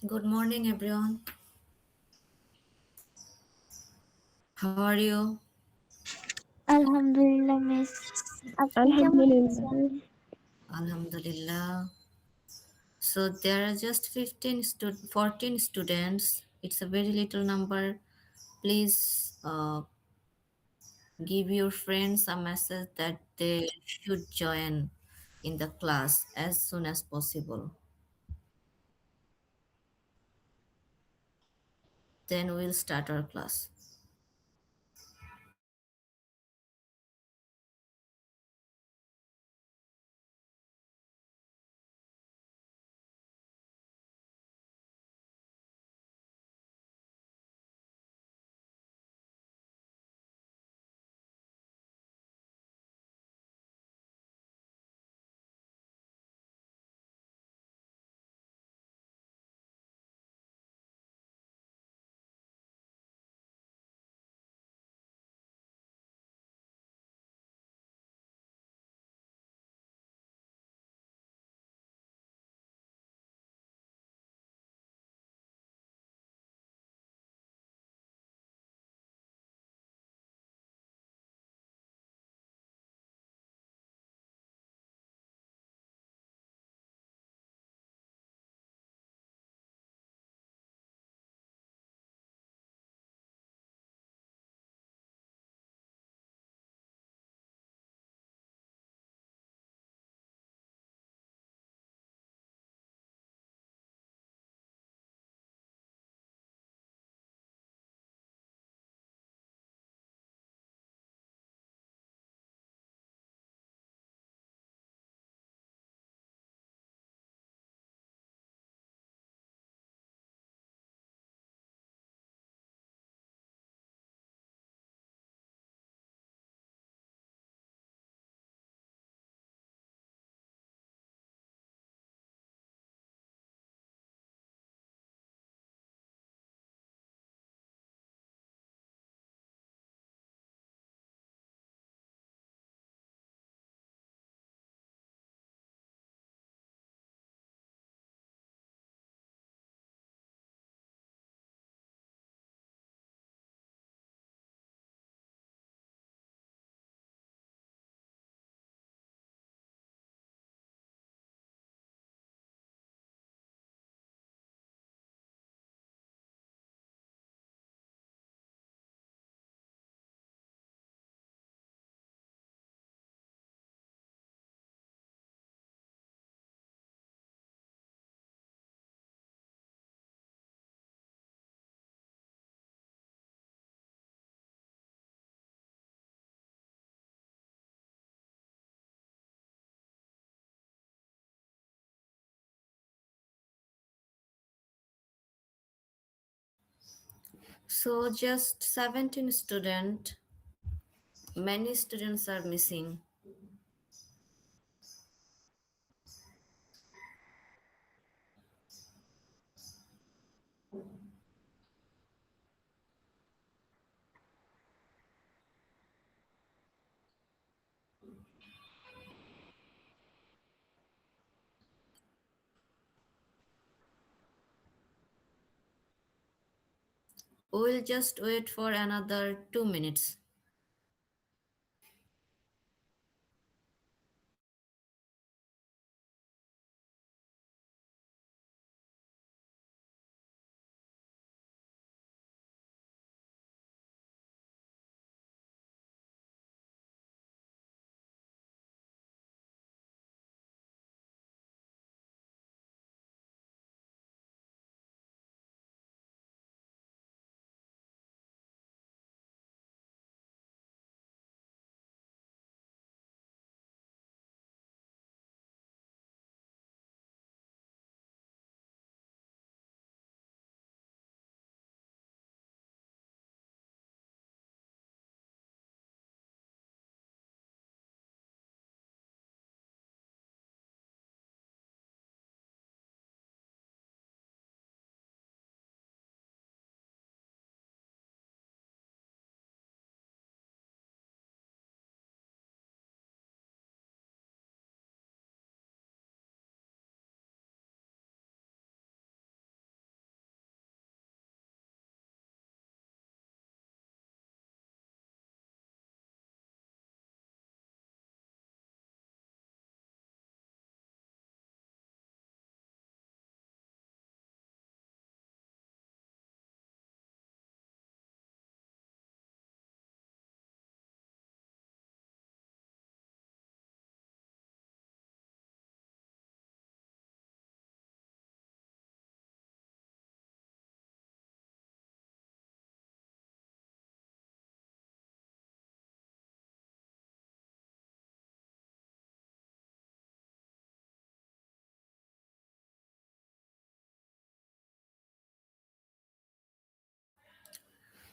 Good morning, everyone. How are you? Alhamdulillah, miss. আপনি কেমন আছেন? আলহামদুলিল্লাহ। Alhamdulillah. So there are just 14 students. It's a very little number. Please give your friends a message that they should join in the class as soon as possible. Then we'll start our class. So just 17 students. Many students are missing. We'll just wait for another 2 minutes.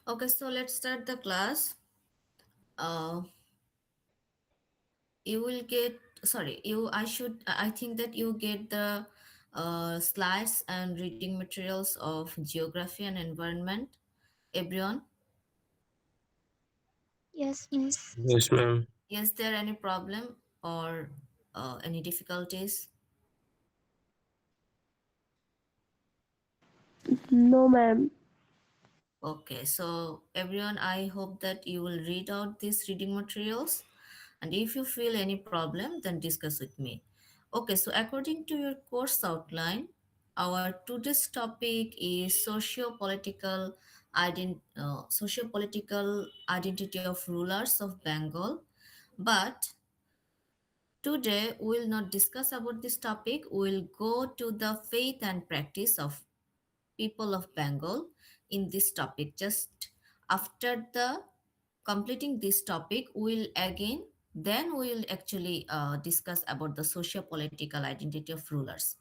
Okay, so let's start the class. Uh, you will get, sorry, I think that you get the slides and reading materials of geography and environment. Everyone, Yes, miss. Yes, ma'am. is there any problem or any difficulties? No, ma'am. Okay, so everyone, I hope that you will read out these reading materials, and if you feel any problem, then discuss with me. Okay, so according to your course outline, our today's topic is socio-political identity of rulers of Bengal. But today we will not discuss about this topic. We will go to the faith and practice of people of Bengal in this topic. Just after the completing this topic, we'll again then we'll actually discuss about the socio-political identity of rulers.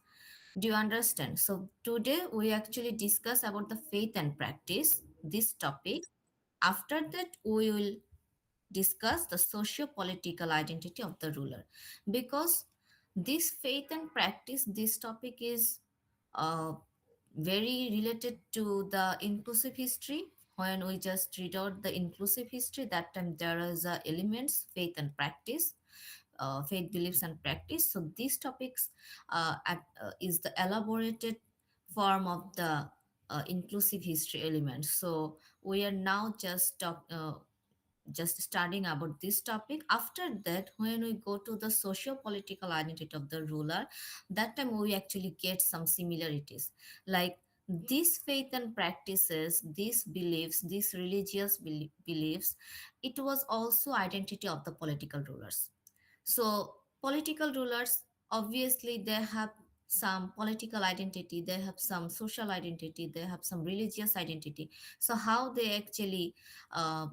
Do you understand? So today we actually discuss about the faith and practice, this topic. After that, we will discuss the socio-political identity of the ruler, because this faith and practice, this topic is uh, very related to the inclusive history. When we just read out the inclusive history, that time there is elements faith and practice, faith, beliefs and practice. So these topics is the elaborated form of the inclusive history elements. So we are now just studying about this topic. After that, when we go to the socio-political identity of the ruler, that time we actually get some similarities, like these faith and practices, these beliefs, these religious beliefs, it was also identity of the political rulers. So political rulers, obviously they have some political identity, they have some social identity, they have some religious identity. So how they actually uh,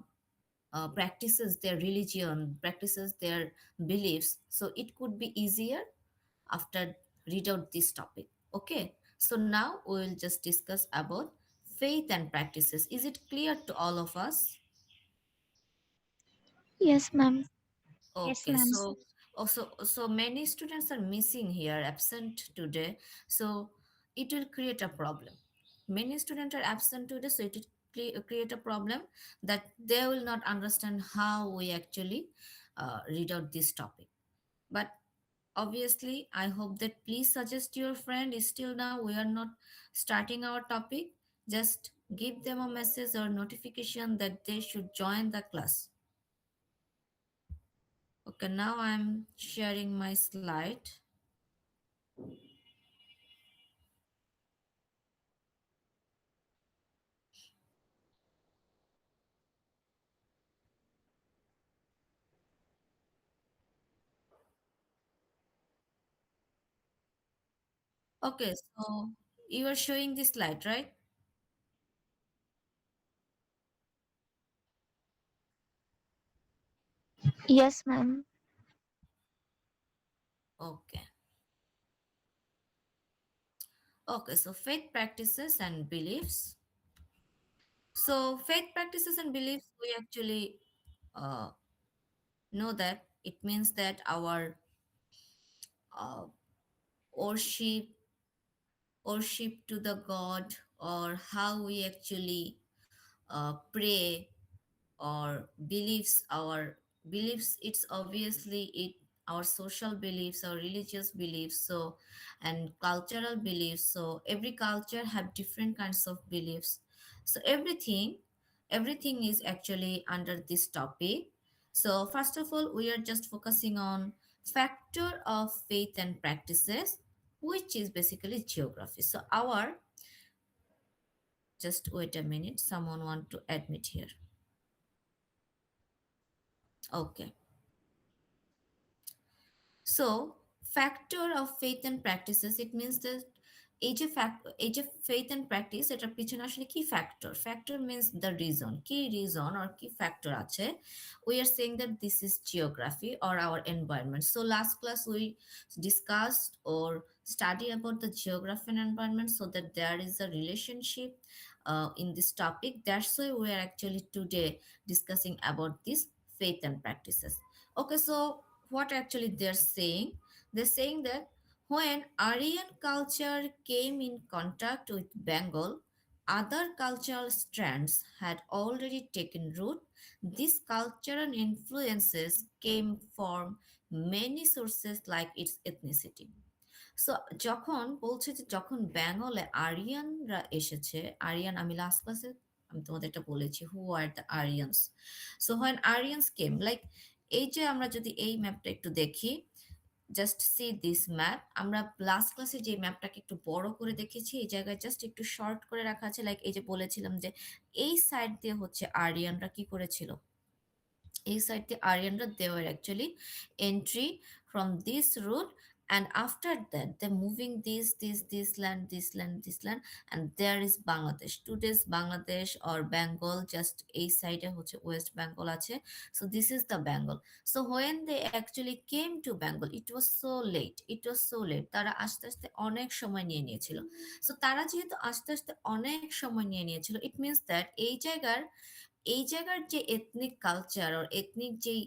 practices their religion, practices their beliefs. So it could be easier after read out this topic. Okay. So now we will just discuss about faith and practices. Is it clear to all of us? Yes, ma'am. Yes, Okay. ma'am. So many students are missing here, absent today. So it will create a problem. Many students are absent today, so it will create a problem that they will not understand how we actually read out this topic. But obviously, I hope that please suggest your friend. Still now we are not starting our topic. Just give them a message or notification that they should join the class. Okay, now I'm sharing my slide. Okay, so you are showing this slide, right? Yes, ma'am. Okay. Okay, so faith practices and beliefs. So faith practices and beliefs, we actually uh, know that it means that our uh, worship worship to the god, or how we actually pray, or beliefs, it's obviously it our social beliefs, our religious beliefs, so and cultural beliefs. So every culture have different kinds of beliefs. So everything is actually under this topic. So first of all, we are just focusing on factor of faith and practices, which is basically geography. So our just wait a minute, someone want to admit here. Okay. So, factor of faith and practices, it means that এই যে এই যে faith and practice, এটার পিছনে আসলে কি factor? Factor means the reason, কি reason আর কি ফ্যাক্টর আছে? We are saying that this is geography or our environment. So last class we discussed or study about the geography and environment, so that there is a relationship in this topic. That's why we are actually today discussing about this faith and practices. Okay, so what actually they're saying? They're saying that when Aryan culture came in contact with Bengal, other cultural strands had already taken root. These cultural influences came from many sources like its ethnicity. So যখন বলছে যে যখন বেঙ্গলে আরিয়ানরা এসেছে, আরিয়ান আমি last ক্লাসে আমি তোমাদের এটা বলেছি, who are the Aryans. So when Aryans came, like এই যে আমরা যদি এই ম্যাপটা একটু দেখি, জাস্ট সি দিস ম্যাপ। আমরা লাস্ট ক্লাসে যে ম্যাপটাকে একটু বড় করে দেখেছি, এই জায়গায় জাস্ট একটু শর্ট করে রাখা আছে। লাইক এই যে বলেছিলাম যে এই সাইড দিয়ে হচ্ছে আরিয়ানরা কি করেছিল, এই সাইড দিয়ে আরিয়ানরা they were actually entry from this route, and after that they're moving this land, and there is Bangladesh, today's Bangladesh or Bengal, just এই সাইডে হচ্ছে ওয়েস্ট বেঙ্গল আছে। So this is the Bengal. So when they actually came to Bengal, it was so late, তারা আস্তে আস্তে অনেক সময় নিয়ে নিয়েছিল। সো তারা যেহেতু আস্তে আস্তে অনেক সময় নিয়ে নিয়েছিল, ইট মিনস দ্যাট এই জায়গার যে এথনিক কালচার আর এথনিক যেই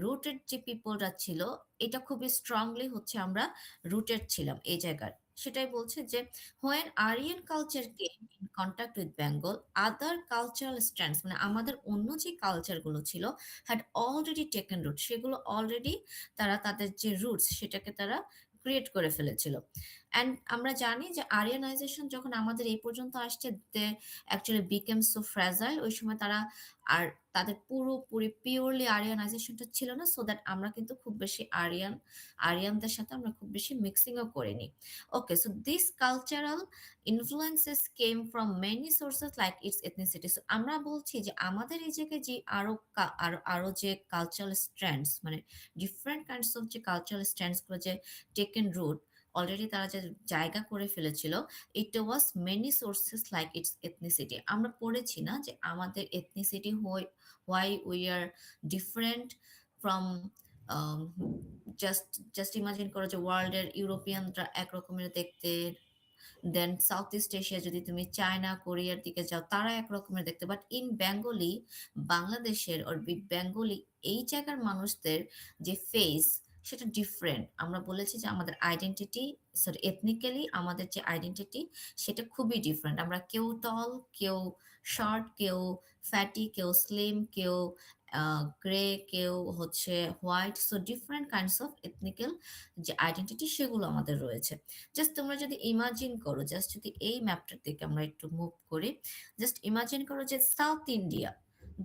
রুটেড যে পিপলরা ছিল, এটা খুবই স্ট্রংলি হচ্ছে আমরা রুটেড ছিলাম এই জায়গার। সেটাই বলছে যে when Aryan culture came in contact with Bengal, other cultural stands মানে আমাদের অন্য যে কালচারগুলো ছিল হ্যাড অলরেডি টেকেন রুট, সেগুলো অলরেডি তারা তাদের যে রুটস সেটাকে তারা ক্রিয়েট করে ফেলেছিল। অ্যান্ড আমরা জানি যে আরিয়ানাইজেশন যখন আমাদের এই পর্যন্ত আসছে, they actually became so fragile. ওই সময় তারা আর তাদের পুরোপুরি পিওরলি আরিয়ানাইজেশনটা ছিল না, সো দ্যাট আমরা কিন্তু খুব বেশি আরিয়ানদের সাথে আমরা খুব বেশি মিক্সিংও করিনি। Okay, so this cultural influences came from many sources like its ethnicity. So আমরা বলছি যে আমাদের এই জায়গায় যে আরো যে কালচারাল স্ট্র্যান্ডস মানে ডিফারেন্ট কাইন্ডস অফ যে কালচারাল স্ট্র্যান্ডসগুলো যে টেকেন রুট, অলরেডি তারা যে জায়গা করে ফেলেছিল, it was many sources like its ethnicity. আমরা পড়েছি না যে আমাদের ethnicity why we are different from, just just imagine করো যে ওয়ার্ল্ডের ইউরোপিয়ানরা একরকমের দেখতে, দেন সাউথ ইস্ট এশিয়া যদি তুমি চায়না কোরিয়ার দিকে যাও তারা একরকমের দেখতে, বাট ইন বেঙ্গলি, বাংলাদেশের ওর বেঙ্গলি এই জায়গার মানুষদের যে ফেস সেটা ডিফারেন্ট। আমরা বলেছি যে আমাদের আইডেন্টিটি, সরি এথনিক্যালি আমাদের যে আইডেন্টিটি সেটা খুবই ডিফারেন্ট। আমরা কেউ টল, কেউ শর্ট, কেউ ফ্যাটি, কেউ স্লিম, কেউ গ্রে, কেউ হচ্ছে white. So different kinds of এথনিক্যাল যে আইডেন্টিটি সেগুলো আমাদের রয়েছে। জাস্ট তোমরা যদি ইমাজিন করো, জাস্ট যদি এই ম্যাপটার দিকে আমরা একটু মুভ করি, জাস্ট ইমাজিন করো যে South India,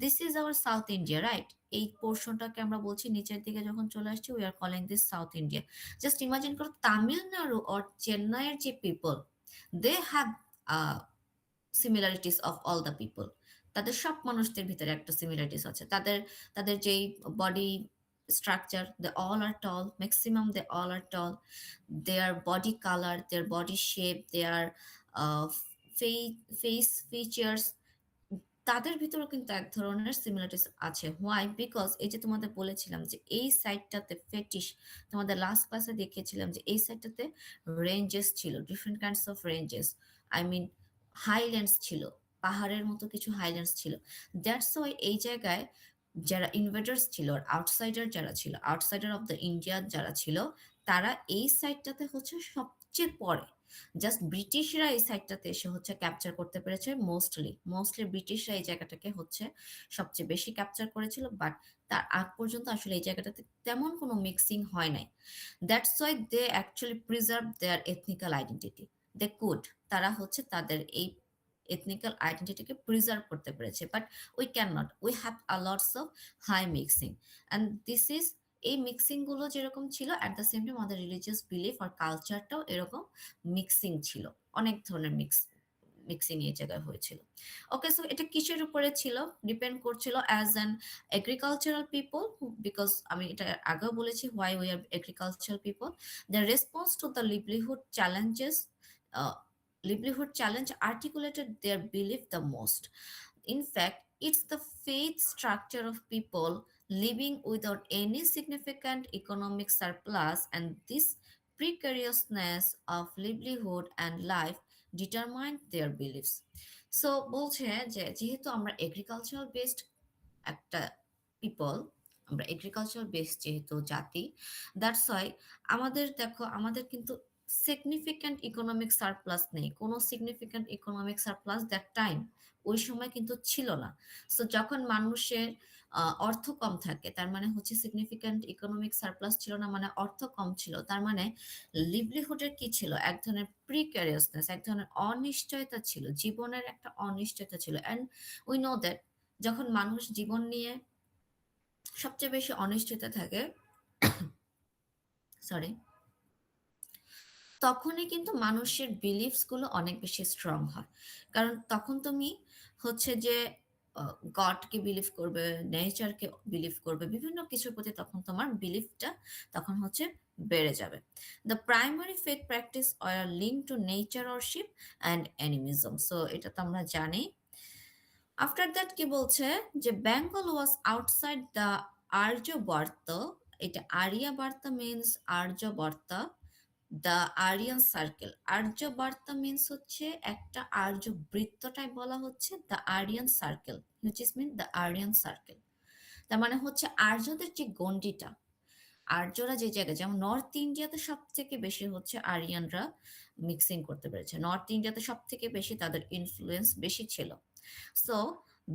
this is our South India, right? এই পোর্শনটাকে আমরা বলছি নিচের দিকে যখন চলে আসছি, we are calling this South India. Just imagine করো তামিলনাড়ু অর চেন্নাইয়ের যে people, they have similarities of all the people. তাদের সব মানুষদের ভিতরে একটা সিমিলারিটিস আছে। তাদের তাদের যেই body structure, they all are tall, maximum they all are tall, their body colour, their body shape, their face features, তাদের ভিতরেও কিন্তু এক ধরনের সিমিলারিটিস আছে। হোয়াই? বিকজ এই যে তোমাদের বলেছিলাম যে এই সাইডটাতে ফেটিশ, তোমাদের লাস্ট ক্লাসে দেখিয়েছিলাম যে এই সাইডটাতে রেঞ্জেস ছিল, different kinds of ranges, I mean highlands ছিল, পাহাড়ের মতো কিছু হাইল্যান্ডস ছিল। দ্যাটস ওয়াই এই জায়গায় যারা ইনভেডার্স ছিল আর আউটসাইডার যারা ছিল, আউটসাইডার অফ দ্য ইন্ডিয়া যারা ছিল, তারা এই সাইডটাতে হচ্ছে সবচেয়ে পরে। জাস্ট ব্রিটিশরা এই সাইডটাতে এসে হচ্ছে ক্যাপচার করতে পেরেছে, মোস্টলি ব্রিটিশরা এই জায়গাটাকে হচ্ছে সবচেয়ে বেশি ক্যাপচার করেছিল, বাট তার আগ পর্যন্ত আসলে এই জায়গাটাতে তেমন কোনো মিক্সিং হয় নাই। That's why they actually preserve their ethnical identity, they could, তারা হচ্ছে তাদের এই এথনিক্যাল আইডেন্টিটিকে প্রিজার্ভ করতে পেরেছে। But we can not, we have a lots of high mixing, and this is, এই মিক্সিং গুলো যেরকম ছিল অ্যাট দ্য সেম টাইম আমাদের রিলিজিয়াস বিলিফ আর কালচারটাও এরকম মিক্সিং ছিল, অনেক ধরনের মিক্সিং এই জায়গায় হয়েছিল। ওকে, সো এটা কিসের উপরে ছিল? ডিপেন্ড করছিল as an agricultural people, because আমি এটা আগেও বলেছি why we R agricultural people, the response to the livelihood challenges uh, livelihood challenge articulated their belief the most. In fact, it's the faith structure of people living without any significant economic surplus, and this precariousness of livelihood and life determined their beliefs. So বলছে যে যেহেতু আমরা agricultural based একটা people, আমরা agriculture based যেহেতু জাতি, that's why আমাদের দেখো আমাদের কিন্তু সিগনিফিক্যান্ট ইকোনমিক সারপ্লাস নেই, কোনো significant economic surplus that time ওই সময় কিন্তু ছিল না। সো যখন মানুষের অর্থ কম থাকে তার মানে হচ্ছে সিগনিফিক্যান্ট ইকোনমিক সারপ্লাস ছিল না, মানে অর্থ কম ছিল, তার মানে লিভলিহুডের কি ছিল, এক ধরনের প্রিক্যারিয়াসনেস, এক ধরনের অনিশ্চয়তা ছিল, জীবনের একটা অনিশ্চয়তা ছিল। অ্যান্ড উই নো দ্যাট যখন মানুষ জীবন নিয়ে সবচেয়ে বেশি অনিশ্চয়তা থাকে, সরি, তখনই কিন্তু মানুষের বিলিফস গুলো অনেক বেশি স্ট্রং হয়। কারণ তখন তুমি হচ্ছে যে গডকে বিলিভ করবে, নেচারকে বিলিভ করবে, বিভিন্ন কিছুর প্রতি তখন তোমার বিলিফটা তখন হচ্ছে বেড়ে যাবে। The primary faith practice are link to nature worship and animism. So এটা তো আমরা জানি। আফটার দ্যাট কি বলছে যে Bengal was outside the Aryavarta, এটা Aryavarta means Aryavarta, the Aryan circle. Aryavarta means হচ্ছে একটা আর্য বৃত্তটাই বলা হচ্ছে the Aryan circle, which is mean the Aryan circle. তার মানে হচ্ছে আর্যদের যে গণ্ডিটা, আর্যরা যে জায়গায়, যেমন নর্থ ইন্ডিয়াতে সব থেকে বেশি হচ্ছে আরিয়ানরা মিক্সিং করতে পেরেছে, নর্থ ইন্ডিয়াতে সব থেকে বেশি তাদের ইনফ্লুয়েন্স বেশি ছিল। So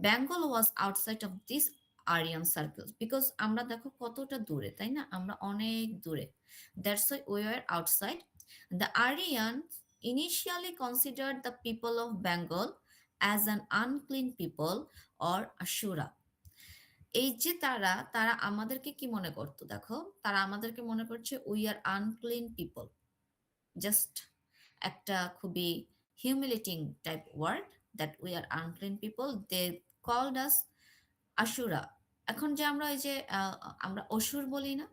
Bengal was outside of this Aryan circle, because আমরা দেখো কতটা দূরে, তাই না, আমরা অনেক দূরে, that's why we are outside. The Aryan initially considered the people of Bengal as an unclean people or Ashura. এই যে তারা তারা আমাদেরকে কি মনে করতো, দেখো তারা আমাদেরকে মনে করছে we are unclean people, just একটা খুবই humiliating type word, that we are unclean people, they called us Asura. এখন যে আমরা ওই যে আমরা অসুর বলি না,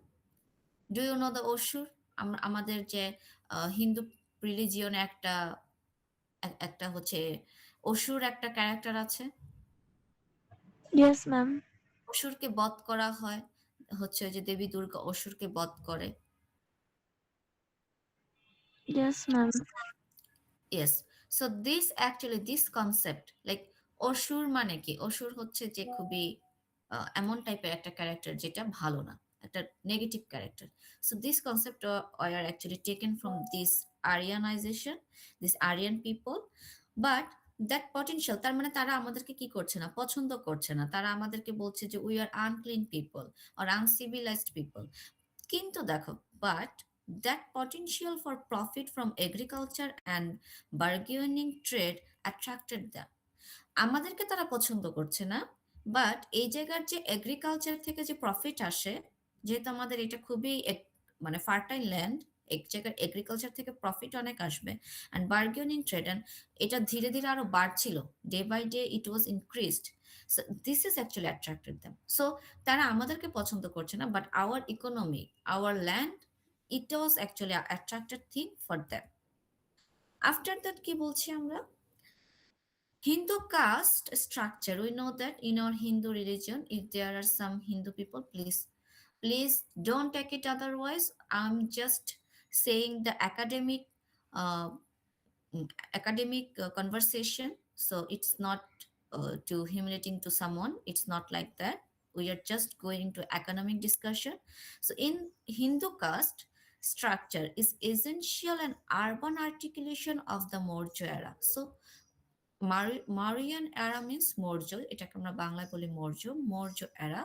ডু ইউ নো দ্য অসুর? আমরা আমাদের যে হিন্দু রিলিজিয়নে একটা একটা হচ্ছে অসুর একটা ক্যারেক্টার আছে, Yes, ma'am. অসুরকে বধ করা হয়, হচ্ছে যে দেবী দুর্গা অসুরকে বধ করে। Yes, ma'am. Yes. So this actually this concept like অসুর মানে কি, অসুর হচ্ছে যে খুবই এমন টাইপের একটা ক্যারেক্টার যেটা ভালো না, একটা negative character. So this concept are actually taken from this Aryanization, this Aryan people. But that potential, তার মানে তারা আমাদেরকে কি করছে না, পছন্দ করছে না, তারা আমাদেরকে বলছে যে we are unclean people or uncivilised people. কিন্তু দেখো, but that potential for profit from agriculture and bargaining trade attracted them. আমাদেরকে তারা পছন্দ করছে না, বাট এই জায়গার যে এগ্রিকালচার থেকে যে প্রফিট আসে, যেহেতু আমাদের এটা খুবই মানে ফার্টাইল ল্যান্ড, এক জায়গার এগ্রিকালচার থেকে প্রফিট অনেক আসবে, অ্যান্ড বার্গেনিং ট্রেড, অ্যান্ড এটা ধীরে ধীরে আরো বাড়ছিল, day by day it was increased. So this is actually attracted them. So তারা আমাদেরকে পছন্দ করছে না, but our economy, our land, it was actually a attracted thing for them. After that কি বলছি আমরা, Hindu caste structure. We know that in our Hindu religion, if there are some Hindu people, please don't take it otherwise. I'm just saying the uh, academic conversation, so it's not too humiliating to someone, it's not like that. We are just going to economic discussion. So in Hindu caste structure is essential and urban articulation of the Maurya era. So Mauryan era means Maurya, এটাকে আমরা বাংলায় বলি Maurya era.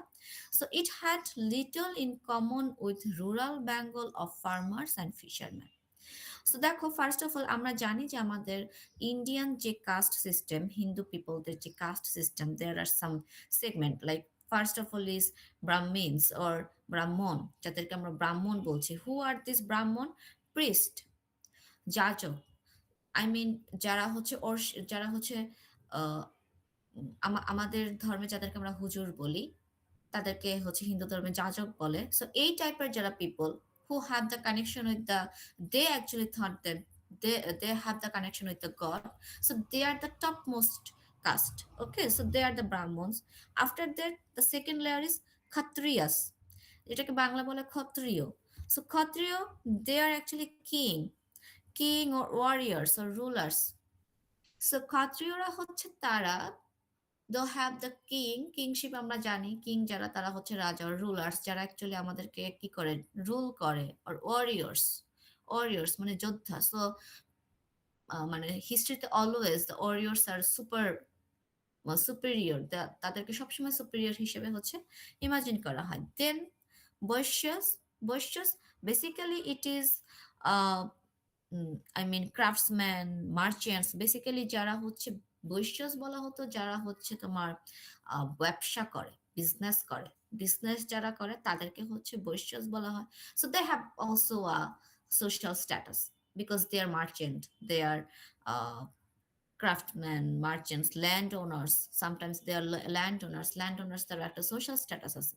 So it had little in common with rural Bengal of farmers and fishermen. So দেখো, first of all আমরা জানি যে আমাদের Indian যে কাস্ট সিস্টেম, হিন্দু পিপলদের যে caste system, there are some segment, like first of all is Brahmins or Brahman, যাদেরকে আমরা ব্রাহ্মণ বলছি। Who are this Brahman? Priest, যাজক, আই মিন যারা হচ্ছে যারা হচ্ছে আমাদের ধর্মে যাদেরকে আমরা হুজুর বলি, তাদেরকে হচ্ছে হিন্দু ধর্মে যাজক বলে। সো এই টাইপের যারা people who have the connection with the, they actually thought that they have the connection with the god, so they are the topmost caste. Okay, so they are the brahmins. After that, the second layer is khatriyas, এটাকে বাংলা বলে ক্ষত্রিয়। So ক্ষত্রিয়, they are actually king or warriors or rulers. So ক্ষত্রিয়রা হচ্ছে তারা, they have the kingship, আমরা জানি king যারা তারা হচ্ছে রাজা, রুলার্স যারা অ্যাকচুয়ালি আমাদেরকে কি করে, রুল করে, আর ওয়ারিয়র্স মানে যোদ্ধা। সো মানে হিস্ট্রিতে always the Warriors R superior, তাদেরকে সবসময় সুপিরিয়র হিসেবে হচ্ছে ইমাজিন করা হয়। দেন Vaishyas, Vaishyas basically it is I mean craftsman, merchants, basically যারা হচ্ছে বৈশ্যস বলা হতো, যারা হচ্ছে তোমার ব্যবসা করে, বিজনেস যারা করে তাদেরকে হচ্ছে বৈশ্যস বলা হয়। So they have also a social status because they are merchant, they are craftsmen, merchants, landowners. Sometimes they are landowners তার একটা social status আছে।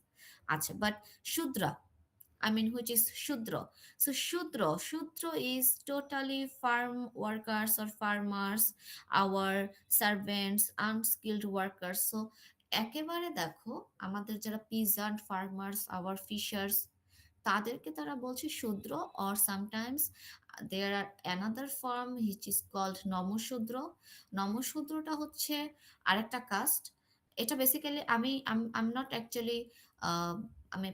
আচ্ছা, but shudra, I mean, which is Shudra. So Shudra is totally farm workers or farmers, our servants, unskilled workers. So একেবারে দেখো আমাদের যারা peasant farmers, our fishers, তাদেরকে তারা বলছে Shudra. Or sometimes there are another form which is called Namashudra. নমশূদ্রটা হচ্ছে আরেকটা কাস্ট। এটা basically I am not actually, আমি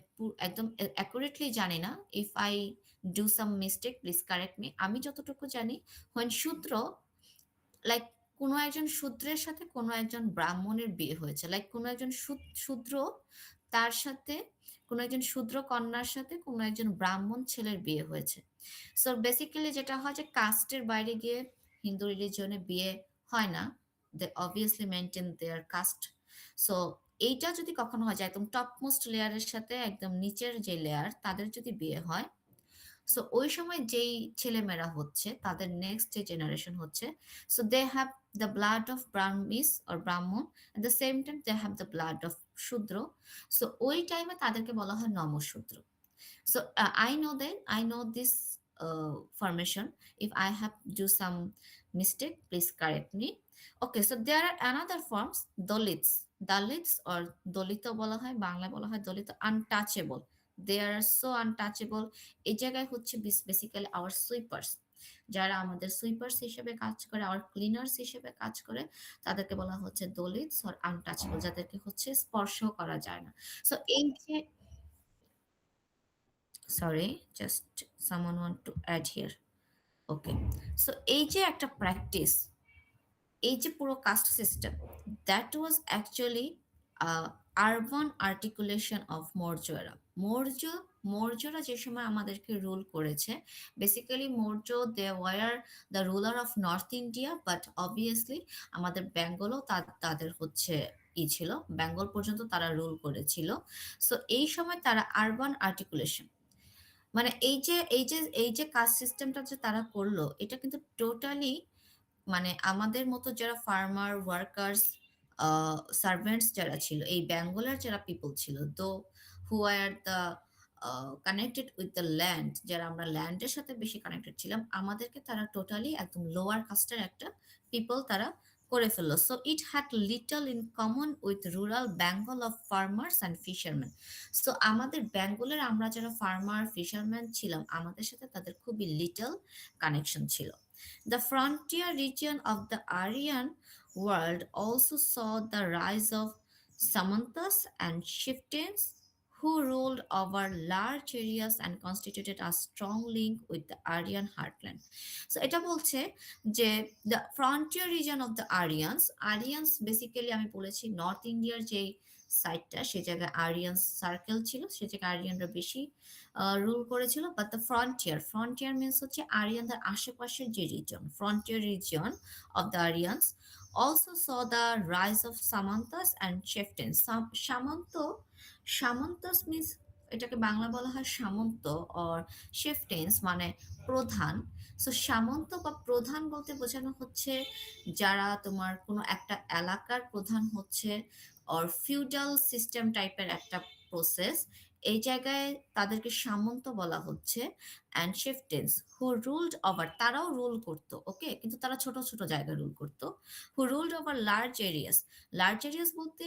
একদম অ্যাকুরেটলি জানি না। If I do some mistake please correct me. আমি যতটুকু জানি, হোয়েন শূদ্র, লাইক কোনো একজন শূদ্রের সাথে কোনো একজন ব্রাহ্মণের বিয়ে হয়েছে, লাইক কোনো একজন শূদ্র তার সাথে, কোনো একজন শূদ্র কন্যার সাথে কোনো একজন ব্রাহ্মণ ছেলের বিয়ে হয়েছে। সো বেসিক্যালি যেটা হয় যে কাস্টের বাইরে গিয়ে হিন্দু রিলিজিয়নে বিয়ে হয় না, they obviously maintain their caste. So এইটা যদি কখনো হয় যে একদম টপমোস্ট লেয়ারের সাথে একদম নিচের যে লেয়ার তাদের যদি বিয়ে হয়, সো ওই সময় যেই ছেলেমেয়েরা হচ্ছে তাদের নেক্সট যে জেনারেশন হচ্ছে, so they have the blood of Brahmis or Brahman, at the same time they have the blood of Shudra. So ওই টাইমে তাদেরকে বলা হয় Namasudra. So I know this formation. If I have do some mistake, please correct me. Okay, so there are another forms, Dalits or দলিত বলা হয়, বাংলায় বলা হয় দলিত, untouchable. They are so untouchable. এই জায়গায় হচ্ছে বেসিক্যালি আওয়ার সুইপার্স, যারা আমাদের সুইপার্স হিসেবে কাজ করে, আওয়ার ক্লিনার্স হিসেবে কাজ করে, তাদেরকে বলা হচ্ছে দলিতস অর আনটাচেবল, যাদেরকে হচ্ছে স্পর্শ করা যায় না। সো এই যে, sorry, just someone want to add here. Okay, so এই যে একটা প্র্যাকটিস, এই যে পুরো caste system, that was actually urban articulation of মৌর্যরা। মৌর্যরা যে সময় আমাদেরকে রুল করেছে, basically Maurya they were the ruler of north India, but obviously আমাদের বেঙ্গলও তাদের হচ্ছে ছিল, বেঙ্গল পর্যন্ত তারা রুল করেছিল। সো এই সময় তারা আরবান আর্টিকুলেশন, মানে এই যে কাস্ট সিস্টেমটা যে তারা করলো, এটা কিন্তু টোটালি মানে আমাদের মতো যারা ফার্মার ওয়ার্কার্স, সার্ভেন্টস যারা ছিল, এই বেঙ্গলের যারা পিপল ছিল, though who are the connected with the land, যারা আমরা ল্যান্ডের সাথে বেশি কানেক্টেড ছিলাম, আমাদেরকে তারা টোটালি একদম লোয়ার কাস্টের একটা পিপল তারা করে ফেললো। So it had little in common with rural Bengal of farmers and fisherman. So আমাদের বেঙ্গলের আমরা যারা ফার্মার ফিশারম্যান ছিলাম, আমাদের সাথে তাদের খুবই লিটল কানেকশন ছিল। The frontier region of the Aryan world also saw the rise of Samantas and chieftains who ruled over large areas and constituted a strong link with the Aryan heartland. So এটা বলছে যে the frontier region of the Aryans basically আমি বলেছি north ইন্ডিয়ার যে সাইডটা, সে জায়গায় Aryan circle ছিল, সে জায়গায় আরিয়ানরা বেশি রুল করেছিল। বাট দ্য ফ্রন্টিয়ার মিনস হচ্ছে আরিয়ানদের আশেপাশের যে region, frontier region of the Aryans also saw the rise of Samantas and chieftains. Samantas means, এটাকে বাংলা বলা হয় সামন্ত, অর শিফটেন্স মানে প্রধান। সো সামন্ত বা প্রধান বলতে বোঝানো হচ্ছে যারা তোমার কোনো একটা এলাকার প্রধান হচ্ছে, অর ফিউডাল সিস্টেম টাইপের একটা প্রসেস, এই জায়গায় তাদেরকে সামন্ত বলা হচ্ছে, and chieftains who ruled over, তারাও রুল করতো, ওকে, কিন্তু তারা ছোট ছোট জায়গায় রুল করতো। Who ruled over large areas, large areas বলতে,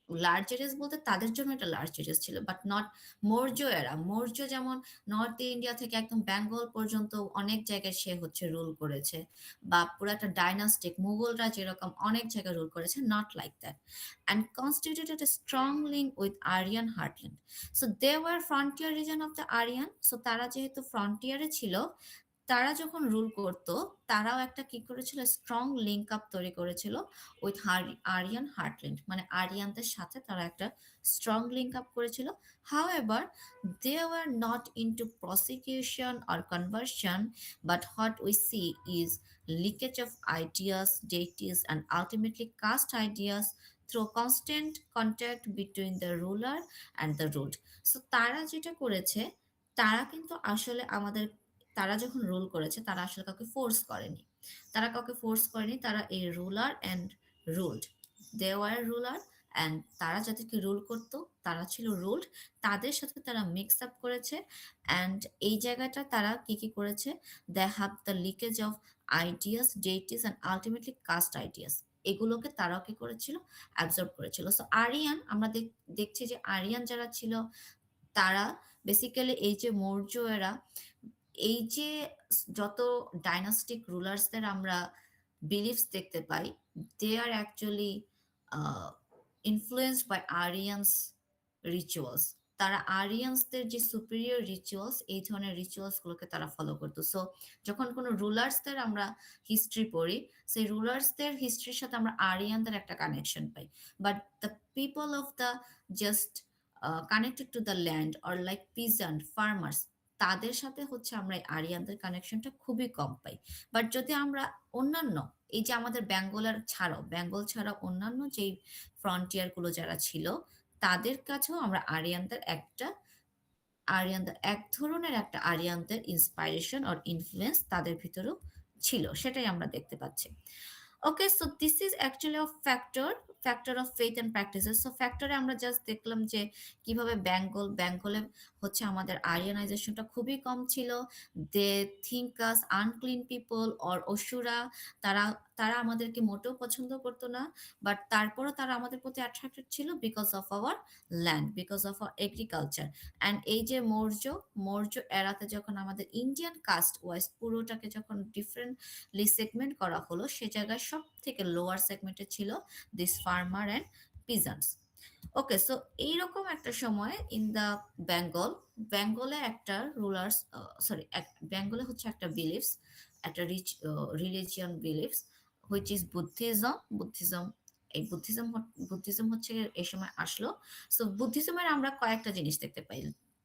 লার্জ এরিয়াস বলতে তাদের জন্য এটা লার্জ এরিয়াস ছিল, বাট নট মৌর্য এরা। মৌর্য যেমন নর্থ ইন্ডিয়া থেকে একদম বেঙ্গল পর্যন্ত অনেক জায়গায় সে হচ্ছে রুল করেছে, বা পুরো একটা ডাইনাস্টিক মুঘলরা যেরকম অনেক জায়গায় রুল করেছে, not like that. And constituted a strong link with Aryan heartland. So they were frontier region of the Aryan. So তারা যেহেতু ফ্রন্টিয়ারে ছিল, তারা যখন রুল করত, তারাও একটা কি করেছিল, স্ট্রং লিঙ্ক আপ তৈরি করেছিল উইথ আরিয়ান হার্টল্যান্ড, মানে আরিয়ানদের সাথে তারা একটা স্ট্রং লিঙ্ক আপ করেছিল। However, they were not into prosecution or conversion, but what we see is leakage of ideas, deities and ultimately caste ideas through constant contact between the ruler and the ruled. So তারা যেটা করেছে, তারা কিন্তু আসলে আমাদের, তারা যখন rule করেছে তারা আসলে কাউকে ফোর্স করেনি, তারা কাউকে ফোর্স করেনি, তারা এই ruler and ruled, they were ruler and তারা যাদেরকে রুল করতো তারা ছিল রুলড, তাদের সাথে তারা মিক্স আপ করেছে। অ্যান্ড এই জায়গাটা তারা কি কি করেছে, they have the leakage of ideas, deities and ultimately caste ideas, এগুলোকে তারাও কি করেছিল, অ্যাবজর্ব করেছিল। সো আরিয়ান, আমরা দেখছি যে আরিয়ান যারা ছিল, তারা বেসিক্যালি এই যে মৌর্য এরা, এই যে যত ডাইনাস্টিক রুলার্সদের আমরা বিলিফস দেখতে পাই, they are actually influenced by Aryans rituals. তারা আরিয়ানসদের যে সুপিরিয়র রিচুয়ালস, এই ধরনের রিচুয়ালস গুলোকে তারা ফলো করতো। সো যখন কোনো রুলার্সদের আমরা হিস্ট্রি পড়ি, সেই রুলার্সদের হিস্ট্রির সাথে আমরা আরিয়ানদের একটা connection pi, but the people of the just connected to the land or like peasant farmers, তাদের সাথে হচ্ছে আমরা এই আরিয়ানদের কানেকশনটা খুবই কম পাই। বাট যদি আমরা অন্যান্য, এই যে আমাদের বেঙ্গলের ছাড়াও, বেঙ্গল ছাড়াও অন্যান্য যেই ফ্রন্টিয়ার গুলো যারা ছিল, তাদের কাছেও আমরা আরিয়ানদের একটা, আরিয়ানদের এক ধরনের একটা আরিয়ানদের ইন্সপাইরেশন অর ইনফ্লুয়েন্স তাদের ভিতরেও ছিল, সেটাই আমরা দেখতে পাচ্ছি। Okay, so this is actually of factor of faith and practices. So ফ্যাক্টরে আমরা জাস্ট দেখলাম যে কিভাবে বেঙ্গলে হচ্ছে আমাদের আরিয়ানাইজেশনটা খুবই কম ছিল। They think us unclean people or Asura, তারা তারা আমাদেরকে মোটেও পছন্দ করতো না, বাট তারপরও তারা আমাদের প্রতি অ্যাট্রাক্টেড ছিল because of our land, because of hour agriculture. And এই যে মৌর্য এরাতে যখন আমাদের ইন্ডিয়ান কাস্ট ওয়াইজ পুরোটাকে যখন ডিফারেন্টলি সেগমেন্ট করা হলো, সে জায়গায় সব থেকে লোয়ার সেগমেন্টে ছিল this farmer and pigeons. Okay, so এইরকম একটা সময় ইন দ্য বেঙ্গলে একটা রুলার্স, সরি, বেঙ্গলে হচ্ছে একটা বিলিফস, একটা religion beliefs which is Buddhism. এই বুদ্ধিজম হচ্ছে এই সময় আসলো। সো বুদ্ধিজমের আমরা কয়েকটা জিনিস দেখতে পাই।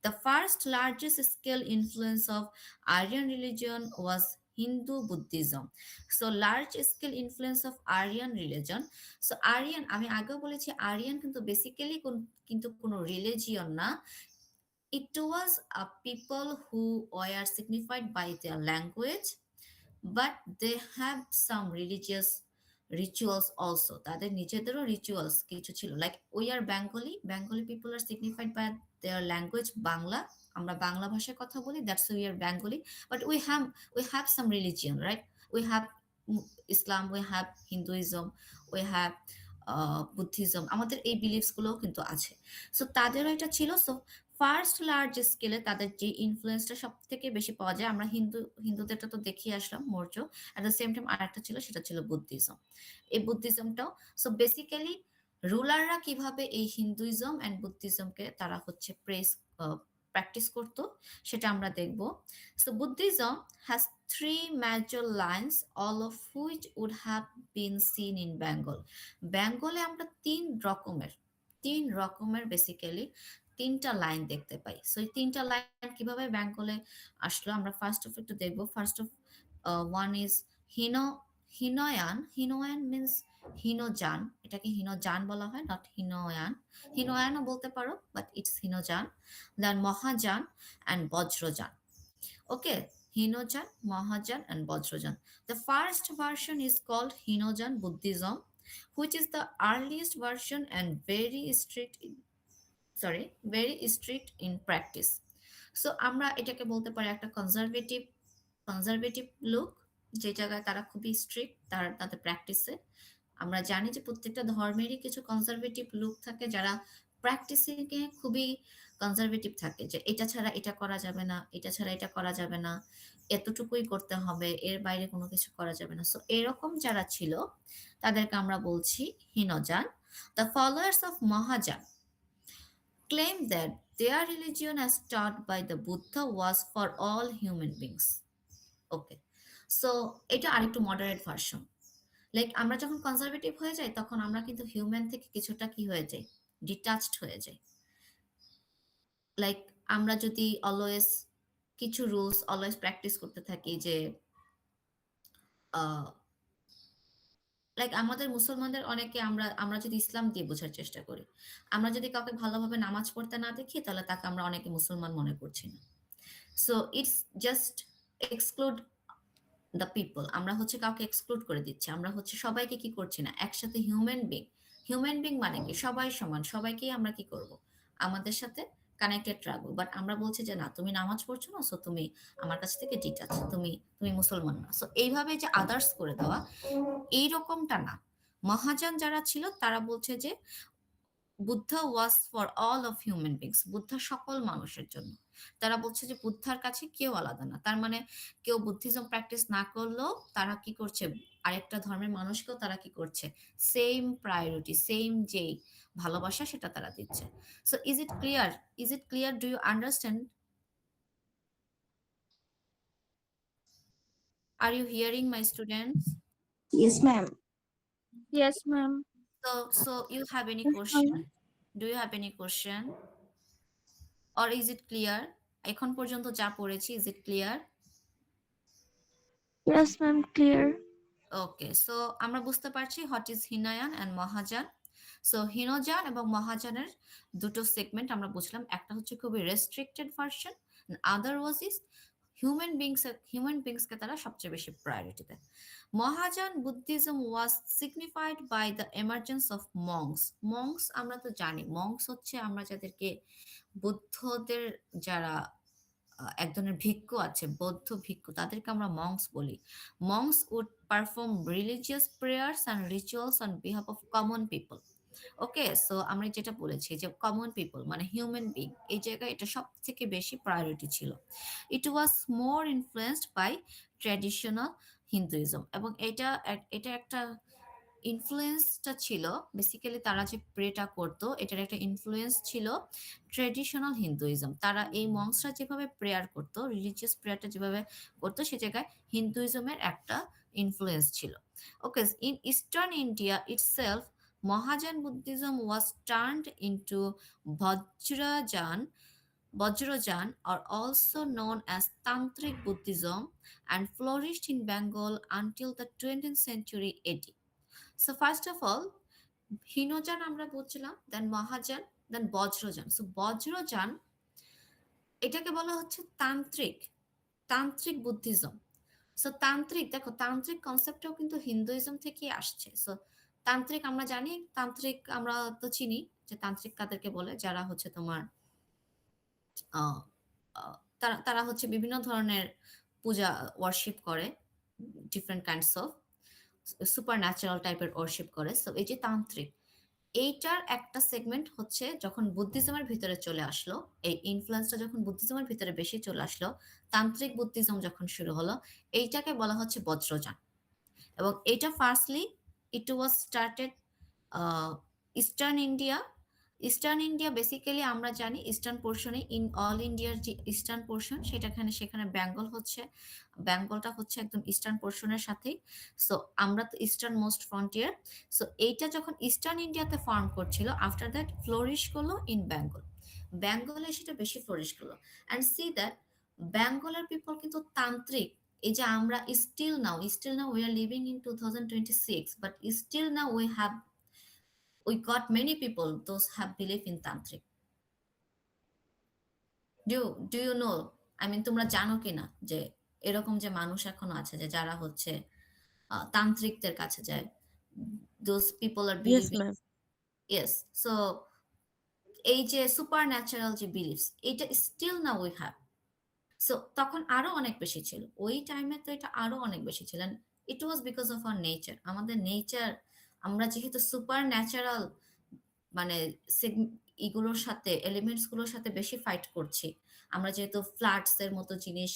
The first largest scale influence of Aryan religion was Hindu Buddhism. So large scale influence of Aryan religion. So Aryan, আমি আগেও বলেছি আরিয়ান কিন্তু বেসিক্যালি কিন্তু কোনো রিলিজিয়ন না, it was a people who were signified by their language, but they have some religious rituals also, তাদের নিজেদেরও rituals কিছু ছিল, like we are Bengali people are signified by their language Bangla, আমরা বাংলা ভাষায় কথা বলি, that's we are Bengali, but we have some religion, right? We have Islam, we have Hinduism, we have Buddhism, আমাদের এই বিলিফস গুলোও কিন্তু আছে। সো তাদেরও এটা ছিল। সো ফার্স্ট লার্জ স্কেলে তাদের যে ইনফ্লুয়েন্সটা সব থেকে বেশি পাওয়া যায়, আমরা হিন্দুদেরটা তো দেখিয়ে আসলাম Maurya, at the same time আরেকটা ছিল, সেটা ছিল বুদ্ধিজম। এই বুদ্ধিজমটাও, সো বেসিক্যালি রুলাররা কিভাবে এই হিন্দুইজম অ্যান্ড বুদ্ধিজমকে তারা হচ্ছে প্র্যাকটিস করতো, সেটা আমরা দেখব। So Buddhism has three major lines, all of which would have been seen in বেঙ্গলে আমরা তিন রকমের বেসিক্যালি তিনটা লাইন দেখতে পাই। সো এই তিনটা লাইন কিভাবে বেঙ্গলে আসলো আমরা ফার্স্ট অফ একটু দেখবো। First of one is Hinayan means Hinayana, এটাকে হীনযান বলা হয়, নট হিনোয়ানও বলতে পারো, but it's Hinayana. Then Mahayana and Vajrayana. Okay, Hinayana, Mahayana and Vajrayana. The first version is called Hinojan Buddhism, which is the earliest version and very strict sorry, very strict in practice. So আমরা এটাকে বলতে পারি একটা কনজারভেটিভ লুক, যে জায়গায় তারা খুবই স্ট্রিক্ট তাদের প্র্যাকটিসে। আমরা জানি যে প্রত্যেকটা ধর্মেরই কিছু কনজারভেটিভ লুক থাকে, যারা প্র্যাকটিসিং এ খুবই কনজারভেটিভ থাকে, যে এটা ছাড়া এটা করা যাবে না, এটা ছাড়া এটা করা যাবে না, এতটুকুই করতে হবে, এর বাইরে কোনো কিছু করা যাবে না। সো এরকম যারা ছিল তাদেরকে আমরা বলছি Hinayana. The followers of Mahayana claim that their religion as taught by the Buddha was for all human beings. Okay, so এটা আরেকটু মডারেট ভার্সন। লাইক আমরা যখন কনজারভেটিভ হয়ে যাই তখন আমরা কিন্তু হিউম্যান থেকে কিছুটা কি হয়ে যাই, ডিটাচড হয়ে যাই। লাইক আমরা যদি অলওয়েজ কিছু রুলস অলওয়েজ প্র্যাকটিস করতে থাকি, যে লাইক আমাদের মুসলমানদের অনেকে আমরা আমরা যদি ইসলাম দিয়ে বোঝার চেষ্টা করি, আমরা যদি কাউকে ভালোভাবে নামাজ পড়তে না দেখি তাহলে তাকে আমরা অনেকে মুসলমান মনে করছি না। So it's just exclude the people, আমরা হচ্ছে কাউকে এক্সক্লুড করে দিচ্ছি, আমরা হচ্ছে সবাইকে কি করছি না, একসাথে হিউম্যান বিং মানে কি সবাই সমান, সবাইকেই আমরা কি করব, আমাদের সাথে কানেক্টেড রাখবো। বাট আমরা বলছি যে না, তুমি নামাজ পড়ছো না, সো তুমি আমার কাছ থেকে ডিটাচ, তুমি তুমি মুসলমান না। সো এইভাবে যে আদার্স করে দেওয়া, এইরকমটা না। মহাযান যারা ছিল তারা বলছে যে বুদ্ধা ওয়াজ for all of human beings, Buddha সকল মানুষের জন্য। তারা বলছে যে বুদ্ধার কাছে কেউ আলাদা না, তার মানে কেউ বুদ্ধিজম প্র্যাকটিস না করলেও তারা কি করছে, আরেকটা ধর্মের মানুষকেও তারা কি করছে, সেম প্রায়োরিটি, সেম যেই ভালোবাসা সেটা তারা দিচ্ছে। So is it clear, do you understand, are you hearing my students? Yes, ma'am. Yes, ma'am. So you have any Yes, question? ma'am. Do you have any question? Or is it clear? এখন পর্যন্ত যা পড়েছি, is it clear? Yes, ma'am. Clear. Okay, so আমরা বুঝতে পারছি what is Hinayana and Mahayana. So Hinayana এবং মহাযানের দুটো সেগমেন্ট আমরা বুঝলাম, একটা হচ্ছে খুবই restricted version, other was is human বিংসকে তারা সবচেয়ে বেশি প্রায়োরিটি দেয়। Mahayana Buddhism was signified by the emergence of monks আমরা তো জানি, মংস হচ্ছে আমরা যাদেরকে বুদ্ধদের যারা এক ধরনের ভিক্ষু আছে, বৌদ্ধ ভিক্ষু, তাদেরকে আমরা মংস বলি। Monks would perform religious prayers and rituals on behalf of common people. Okay, so আমরা যেটা বলেছি যে কমন পিপল মানে হিউম্যান বিং, এই জায়গায় এটা সব থেকে বেশি প্রায়োরিটি ছিল। It was more influenced by traditional Hinduism, এবং এটা একটা ইনফ্লুয়েন্সটা ছিল, বেসিক্যালি তারা যে প্রেটা করতো এটার একটা ইনফ্লুয়েন্স ছিল ট্রেডিশনাল হিন্দুইজম। তারা এই মংসরা যেভাবে প্রেয়ার করতো, রিলিজিয়াস প্রেয়ারটা যেভাবে করতো, সে জায়গায় হিন্দুইজমের একটা ইনফ্লুয়েন্স ছিল। Okay, in eastern India itself Mahayana Buddhism was turned into Vajrayana Vajrajan are also known as Tantric Buddhism and flourished in Bengal until the 20th century AD. So first of all Hinayana আমরা বলছিলাম, দেন মহাযান, দেন Vajrayana. So Vajrayana এটাকে বলা হচ্ছে তান্ত্রিক Buddhism. So তান্ত্রিক, দেখো তান্ত্রিক কনসেপ্টটাও কিন্তু হিন্দুইজম থেকে আসছে। সো তান্ত্রিক আমরা জানি, তান্ত্রিক আমরা তো চিনি যে তান্ত্রিক কাদেরকে বলে, যারা হচ্ছে তোমার আহ, তারা তারা হচ্ছে বিভিন্ন ধরনের পূজা ওয়ার্শিপ করে, different kinds of super natural টাইপের ওয়ার্শিপ করে। সো এই যে তান্ত্রিক, এইটার একটা সেগমেন্ট হচ্ছে যখন বুদ্ধিজমের ভিতরে চলে আসলো, এই ইনফ্লুয়েন্সটা যখন বুদ্ধিজমের ভিতরে বেশি চলে আসলো, তান্ত্রিক বুদ্ধিজম যখন শুরু হলো, এইটাকে বলা হচ্ছে বজ্রযান। এবং এটা firstly it was started eastern India. Eastern India basically আমরা জানি ইস্টার্ন পোর্শনে, ইন অল ইন্ডিয়ার যে ইস্টার্ন পোর্শন সেখানে বেঙ্গলটা হচ্ছে একদম ইস্টার্ন পোর্শনের সাথেই। সো আমরা তো ইস্টার্ন মোস্ট ফ্রন্টিয়ার। সো এইটা যখন ইস্টার্ন ইন্ডিয়াতে ফর্ম করছিল, আফটার দ্যাট ফ্লোরিশ করলো ইন বেঙ্গলে সেটা বেশি ফ্লোরিশ করলো। অ্যান্ড সি দ্যাট বেঙ্গলের পিপল কিন্তু তান্ত্রিক, এই যে আমরা still now we are living in 2026, but still now we got many people those have belief in tantric. Do you know, I mean তোমরা জানো কিনা যে এরকম যে মানুষ এখনো আছে যে যারা হচ্ছে তান্ত্রিকদের কাছে যায়, those people are Yes, believing. ma'am. Yes, so এই যে সুপার ন্যাচারাল যে বিলিফস, এটা স্টিল না উই হ্যাভ। সো তখন আরো অনেক বেশি ছিল, ওই টাইমে তো এটা আরো অনেক বেশি ছিল। It was because of our nature, আমাদের নেচার। আমরা যেহেতু সুপার ন্যাচারাল মানে এগুলোর সাথে, এলিমেন্টস গুলোর সাথে বেশি ফাইট করছি, আমরা যেহেতু ফ্লাডস এর মতো জিনিস,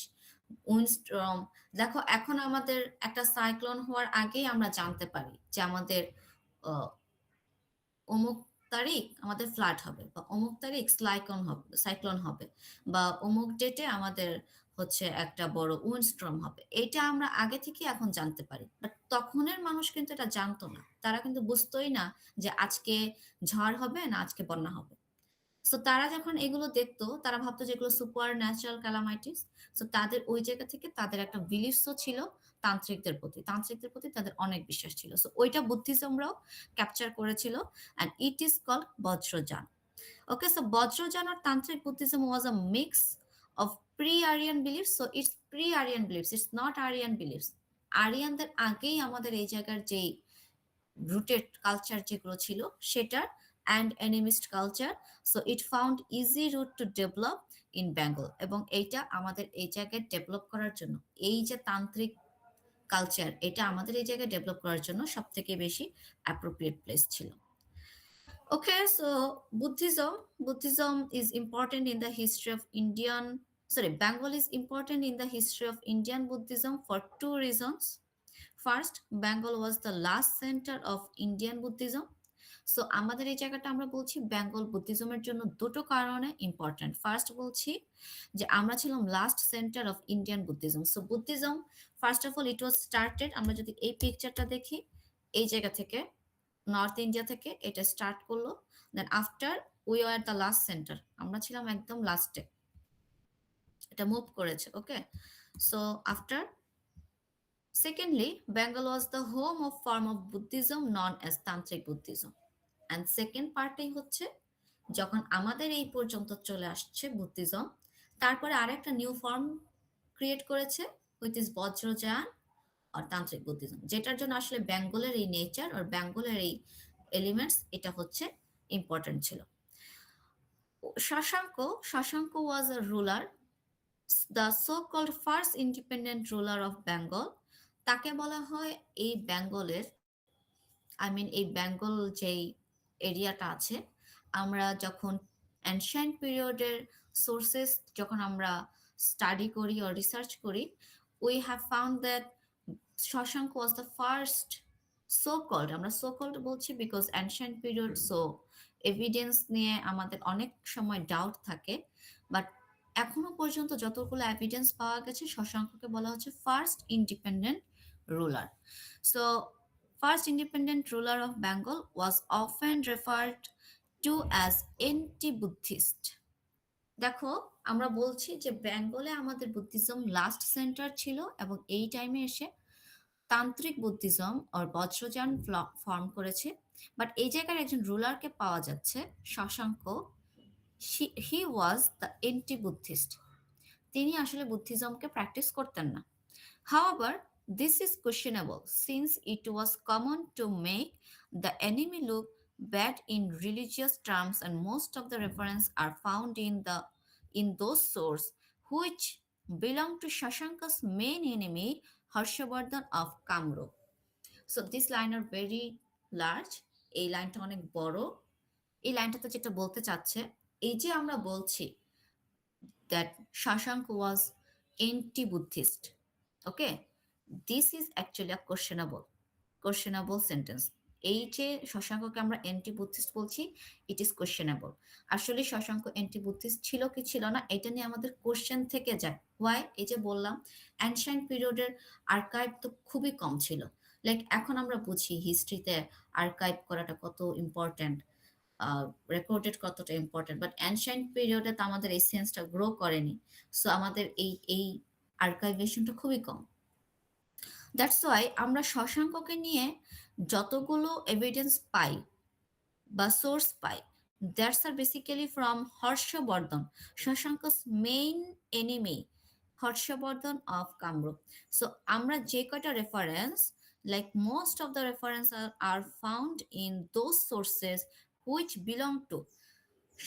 উইন্ডস্টর্ম, দেখো এখন আমাদের একটা সাইক্লোন হওয়ার আগেই আমরা জানতে পারি যে আমাদের অমুক তারিখ আমাদের ফ্লাড হবে, বা অমুক তারিখ সাইক্লোন হবে, বা অমুক ডেটে আমাদের হচ্ছে একটা বড় উইন্ডস্টর্ম হবে। এটা আমরা আগে থেকে এখন জানতে পারি, বাট তখনের মানুষ কিন্তু এটা জানতো না, তারা কিন্তু বুঝতোই না যে আজকে ঝড় হবে না আজকে বন্যা হবে। সো তারা যখন এগুলো দেখতো, তারা ভাবতো যে এগুলো সুপার ন্যাচারাল ক্যালামাইটিস। সো তাদের ওই জায়গা থেকে তাদের একটা বিলিফসও ছিল তান্ত্রিকদের প্রতি তাদের অনেক বিশ্বাস ছিল। সো ওইটা বুদ্ধিজমরাও ক্যাপচার করেছিল, and it is called Vajrayana. Okay, so Vajrayana আর tantric Buddhism was a mix of pre-Aryan beliefs. So it's pre-Aryan beliefs, it's not Aryan beliefs. আরিয়ানদের আগেই আমাদের এই জায়গার যেই রুটেড কালচার যেগুলো ছিল সেটার, and animist culture. So it found easy root to develop in Bengal, এবং এইটা আমাদের এই জায়গায় ডেভেলপ করার জন্য, এই যে তান্ত্রিক কালচার, এটা আমাদের এই জায়গায় ডেভেলপ করার জন্য সব থেকে বেশি অ্যাপ্রোপ্রিয়েট প্লেস ছিল। Okay, so Buddhism is important in the history of Indian. Sorry, Bengal is important in the history of Indian Buddhism for two reasons. First, Bengal was the last center of Indian Buddhism. So আমাদের এই জায়গাটা আমরা বলছি বেঙ্গল বুদ্ধিজমের জন্য দুটো কারণে important. First বলছি যে আমরা ছিলাম last centre of Indian Buddhism. So Buddhism first of all it was started, আমরা যদি এই পিকচারটা দেখি, এই জায়গা থেকে, নর্থ ইন্ডিয়া থেকে এটা স্টার্ট করলো। Then after we are the last centre, আমরা ছিলাম একদম লাস্টে, এটা মুভ করেছে। Okay, so after, secondly, Bengal was the home of form of Buddhism known as Tantric Buddhism. And second পার্টটাই হচ্ছে যখন আমাদের এই পর্যন্ত চলে আসছে বুদ্ধিজম, তারপরে আরেকটা নিউ ফর্ম ক্রিয়েট করেছে, হুইচ ইজ বজ্রযান আর তান্ত্রিক বুদ্ধিজম, যেটার জন্য আসলে বেঙ্গলের এই নেচার আর বেঙ্গলের এই এলিমেন্টস এটা হচ্ছে ইম্পর্টেন্ট ছিল। Shashanka was a ruler, the so called first independent ruler of Bengal. তাকে বলা হয় এই বেঙ্গলের, এই বেঙ্গল যেই এরিয়াটা আছে, আমরা যখন অ্যানশিয়েন্ট পিরিয়ডের সোর্সেস যখন আমরা স্টাডি করি or রিসার্চ করি, we have found that Shashanka was the first so called, আমরা সো কল্ড বলছি because ancient period, so evidence নিয়ে আমাদের অনেক সময় ডাউট থাকে, বাট এখনো পর্যন্ত যতগুলো এভিডেন্স পাওয়া গেছে শশাঙ্ককে বলা হচ্ছে first independent ruler. So first independent ruler of Bengal was often referred to as anti-Buddhist. দেখো, আমরা বলছি যে বেঙ্গলে আমাদের বুদ্ধিজম লাস্ট সেন্টার ছিল, এবং এই টাইমে এসে তান্ত্রিক বুদ্ধিজম আর বজ্রযান ফর্ম করেছে। বাট এই জায়গার একজন রুলারকে পাওয়া যাচ্ছে, শশাঙ্ক। হি ওয়াজ দ্য এন্টি বুদ্ধিস্ট, তিনি আসলে বুদ্ধিজমকে প্র্যাকটিস করতেন না। However, this is questionable since it was common to make the enemy look bad in religious terms, and most of the references are found in those sources which belong to Shashanka's main enemy, Harshavardhan of Kamrup. So this line are very large. এই লাইনটা অনেক বড়। এই লাইনটাতে যেটা বলতে চাচ্ছে, এই যে আমরা বলছি that Shashank was anti-Buddhist. Okay, this is actually a questionable sentence. এই যে শশাঙ্ককে আমরা অ্যান্টি বুদ্ধিস্ট বলছি, ইট ইজ কোয়েশ্চেনেবল। আসলে শশাঙ্ক অ্যান্টি বুদ্ধিস্ট ছিল কি ছিল না, এটা নিয়ে আমাদের কোশ্চেন থেকে যায়। ওয়াই? এই যে বললাম অ্যানশিয়েন্ট পিরিয়ডের আর্কাইভ তো খুবই কম ছিল। লাইক এখন আমরা বুঝি হিস্ট্রিতে আর্কাইভ করাটা কত ইম্পর্ট্যান্ট, রেকর্ডেড কতটা ইম্পর্টেন্ট, বাট অ্যানশিয়েন্ট পিরিয়ডে তো আমাদের এই সেন্সটা গ্রো করেনি। সো আমাদের এই আর্কাইভেশনটা খুবই কম। দ্যাটস ওয়াই আমরা শশাঙ্ককে নিয়ে যতগুলো এভিডেন্স পাই বা সোর্স পাই, that's are basically from Harshavardhana, Shashanka's main enemy, Harshavardhana of Kamarupa. So আমরা যে কয়টা reference, like most of the references are found in those sources which belong to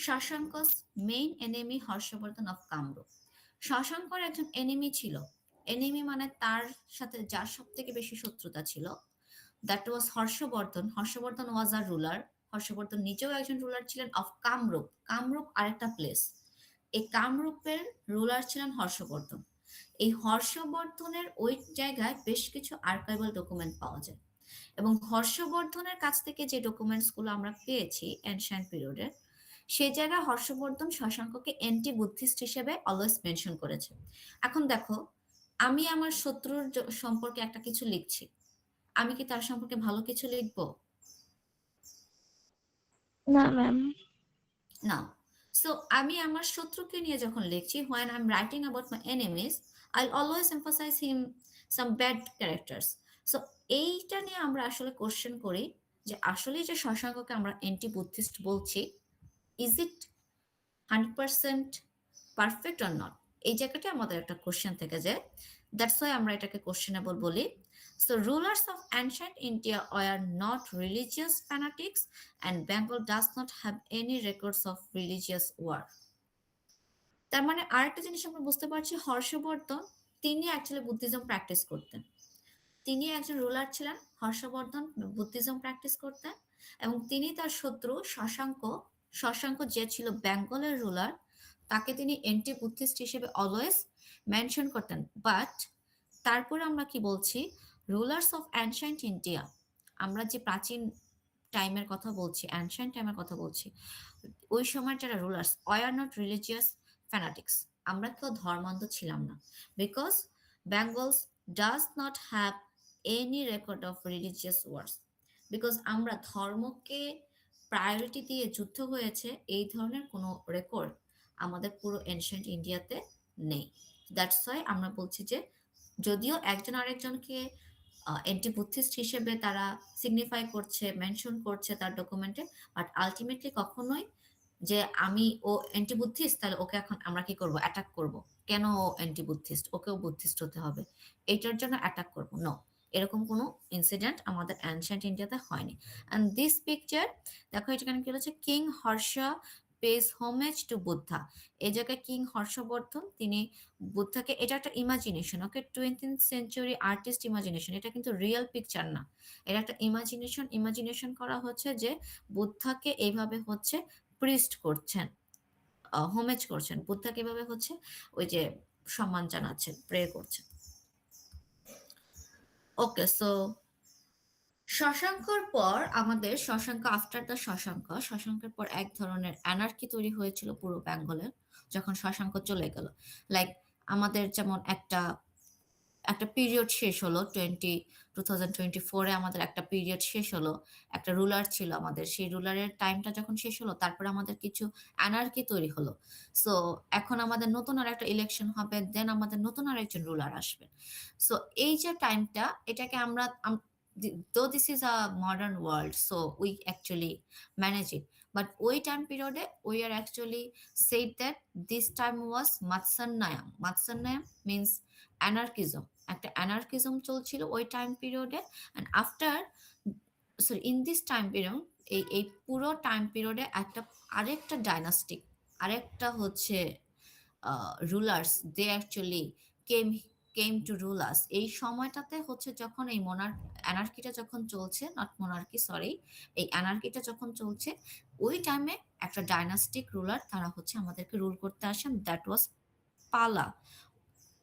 Shashanka's main enemy Harshavardhana of Kamarupa. শশাঙ্কর একজন এনিমি ছিল। এনিমি মানে তার সাথে যার সব থেকে বেশি শত্রুতা ছিল, that was Harshavardhana. Harshavardhana was a ruler. Harshavardhana নিজেও একজন রুলার ছিলেন অফ কামরূপ। কামরূপ আরেকটা প্লেস। এই কামরূপের রুলার ছিলেন হর্ষবর্ধন। এই হর্ষবর্ধনের ওই জায়গায় বেশ কিছু আর্কাইভাল ডকুমেন্ট পাওয়া যায়, এবং হর্ষবর্ধনের কাছ থেকে যে ডকুমেন্টসগুলো আমরা পেয়েছি এনশিয়েন্ট পিরিয়ডের, সেই জায়গায় হর্ষবর্ধন শশাঙ্ককে অ্যান্টি বুদ্ধিস্ট হিসেবে অলওয়েজ মেনশন করেছে। এখন দেখো, আমি আমার শত্রুর সম্পর্কে একটা কিছু লিখছি, আমি কি তার সম্পর্কে ভালো কিছু লিখবো? না ম্যাম। না। সো আমি আমার শত্রুকে নিয়ে যখন লিখছি, when I'm writing about my enemies, I'll always emphasize him some bad characters. So এইটা নিয়ে আমরা আসলে কোশ্চেন করি যে আসলে যে শশাঙ্ককে আমরা অ্যান্টি বুদ্ধিস্ট বলছি, is it 100% perfect or not? এই জায়গাটা আমাদের একটা কোশ্চেন থেকে যায়। দ্যাটস ওয়াই আমরা এটাকে কোশ্চেনেবল বলি। So rulers of ancient India were not religious fanatics and Bengal does not have any records of religious war. তার মানে আরেকটা জিনিস আমরা বুঝতে পারছি, হর্ষবর্ধন তিনি অ্যাকচুয়ালি বুদ্ধিজম প্র্যাকটিস করতেন। তিনি একজন রুলার ছিলেন, হর্ষবর্ধন বুদ্ধিজম প্র্যাকটিস করতেন, এবং তিনি তার শত্রু শশাঙ্ক, শশাঙ্ক যে ছিল বেঙ্গলের রুলার, তাকে তিনি অ্যান্টি বুদ্ধিস্ট হিসেবে অলওয়েজ মেনশন করতেন। বাট তারপরে আমরা কি বলছি, রুলার্স অফ অ্যানশিয়েন্ট ইন্ডিয়া, আমরা যে প্রাচীন টাইমের কথা বলছি, অ্যানশিয়েন্ট টাইমের কথা বলছি, ওই সময় যারা rulers were not religious fanatics, আমরা কেউ ধর্মান্ধ ছিলাম না। Because Bengal's does not have any record of religious wars. Because আমরা ধর্মকে প্রায়োরিটি দিয়ে যুদ্ধ হয়েছে এই ধরনের কোনো রেকর্ড আমাদের পুরো এনশিয়েন্ট ইন্ডিয়াতে নেই। দ্যাটস ওয়াই আমরা বলছি যে যদিও একজন আরেকজনকে অ্যান্টি বুদ্ধিস্ট হিসেবে তারা সিগনিফাই করছে, মেনশন করছে তার ডকুমেন্টে, বাট আলটিমেটলি কখনোই যে আমি ও অ্যান্টি বুদ্ধিস্ট তাহলে ওকে এখন আমরা কি করব, অ্যাটাক করব, কেন ও অ্যান্টি বুদ্ধিস্ট, ওকেও বুদ্ধিস্ট হতে হবে, এইটার জন্য অ্যাটাক করব, নো। এরকম কোনো ইনসিডেন্ট আমাদের অ্যানশিয়েন্ট ইন্ডিয়াতে হয়নি। অ্যান্ড দিস পিকচার, দেখো এখানে কি হচ্ছে, king Harsha pays homage to Buddha. এই জায়গায় কিং হর্ষবর্ধন তিনি বুদ্ধাকে, এটা একটা imagination, okay, 20th century artist imagination, এটা কিন্তু রিয়েল পিকচার না, এটা একটা ইমাজিনেশন। ইমাজিনেশন করা হচ্ছে যে বুদ্ধাকে এইভাবে হচ্ছে প্রিস্ট করছেন, হোমেজ করছেন, বুদ্ধাকে এভাবে হচ্ছে ওই যে সম্মান জানাচ্ছেন, প্রে করছেন। ওকে, সো শশাঙ্কর পর আমাদের শশাঙ্ক, আফটার দ্য শশাঙ্ক, শশাঙ্কের পর এক ধরনের অ্যানার্কি তৈরি হয়েছিল পুরো বেঙ্গলের যখন শশাঙ্ক চলে গেল। লাইক আমাদের যেমন একটা একটা পিরিয়ড শেষ হলো, 2024-এ আমাদের একটা পিরিয়ড শেষ হলো, একটা রুলার ছিল আমাদের, সেই রুলারের টাইমটা যখন শেষ হলো তারপরে আমাদের কিছু অ্যানার্কি তৈরি হলো। সো এখন আমাদের নতুন আর একটা ইলেকশন হবে, দেন আমাদের নতুন আর একজন রুলার আসবে। সো এই যে টাইমটা, এটাকে আমরা, though this is a modern world, so we actually manage it, but ওই টাইম পিরিয়ডে we are actually said that this time was মাৎসান্যায়ম। মাৎসান্যায়ম means anarchism, একটা অ্যানার্কিজম চলছিল ওই টাইম পিরিয়ডে। And after, sorry, in this time period, এই এই পুরো time পিরিয়ডে একটা আরেকটা ডাইনাস্টিক, আরেকটা হচ্ছে rulers, they actually came came to rule us. এই সময়টাতে হচ্ছে যখন এই অ্যানার্কিটা যখন চলছে, নট মোনার্কি, সরি, এই অ্যানার্কিটা যখন চলছে, ওই টাইমে একটা ডাইনাস্টিক রুলার তারা হচ্ছে আমাদেরকে রুল করতে আসেন, দ্যাট ওয়াজ পালা।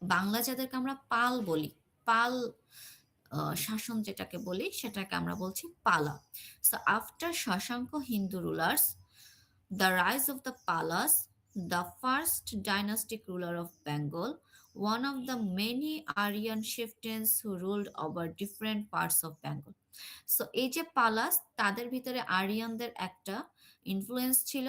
বাংলা যাদেরকে আমরা পাল বলি, পাল শাসন যেটাকে বলি সেটাকে আমরা বলছি Pala. So after Shashanka Hindu rulers, the rise of the Palas, the first dynastic ruler of Bengal, one of the many Aryan chieftains who ruled over different parts of Bengal. So এই যে পালাস, তাদের ভিতরে আরিয়ানদের একটা ইনফ্লুয়েন্স ছিল,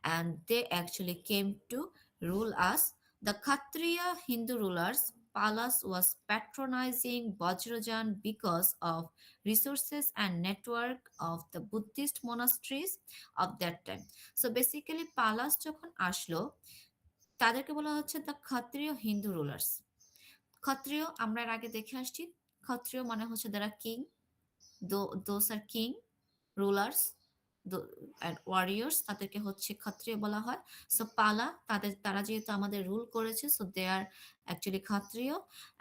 and they actually came to rule us. The Kshatriya Hindu rulers, Palas was patronizing Vajrajan because of resources and network of the Buddhist monasteries of that time. So basically Palas যখন আসলো, তাদেরকে বলা হচ্ছে দ্য ক্ষত্রিয় হিন্দু রুলার্স। ক্ষত্রিয় আমরা এর আগে দেখে আসছি, ক্ষত্রিয় মানে হচ্ছে দ্বারা king, those are king rulers, and Warriors, তাদেরকে হচ্ছে ক্ষত্রিয় বলা হয়। সো পালা, তারা যেহেতু আমাদের রুল করেছে, সো দে আর অ্যাকচুয়ালি ক্ষত্রিয়।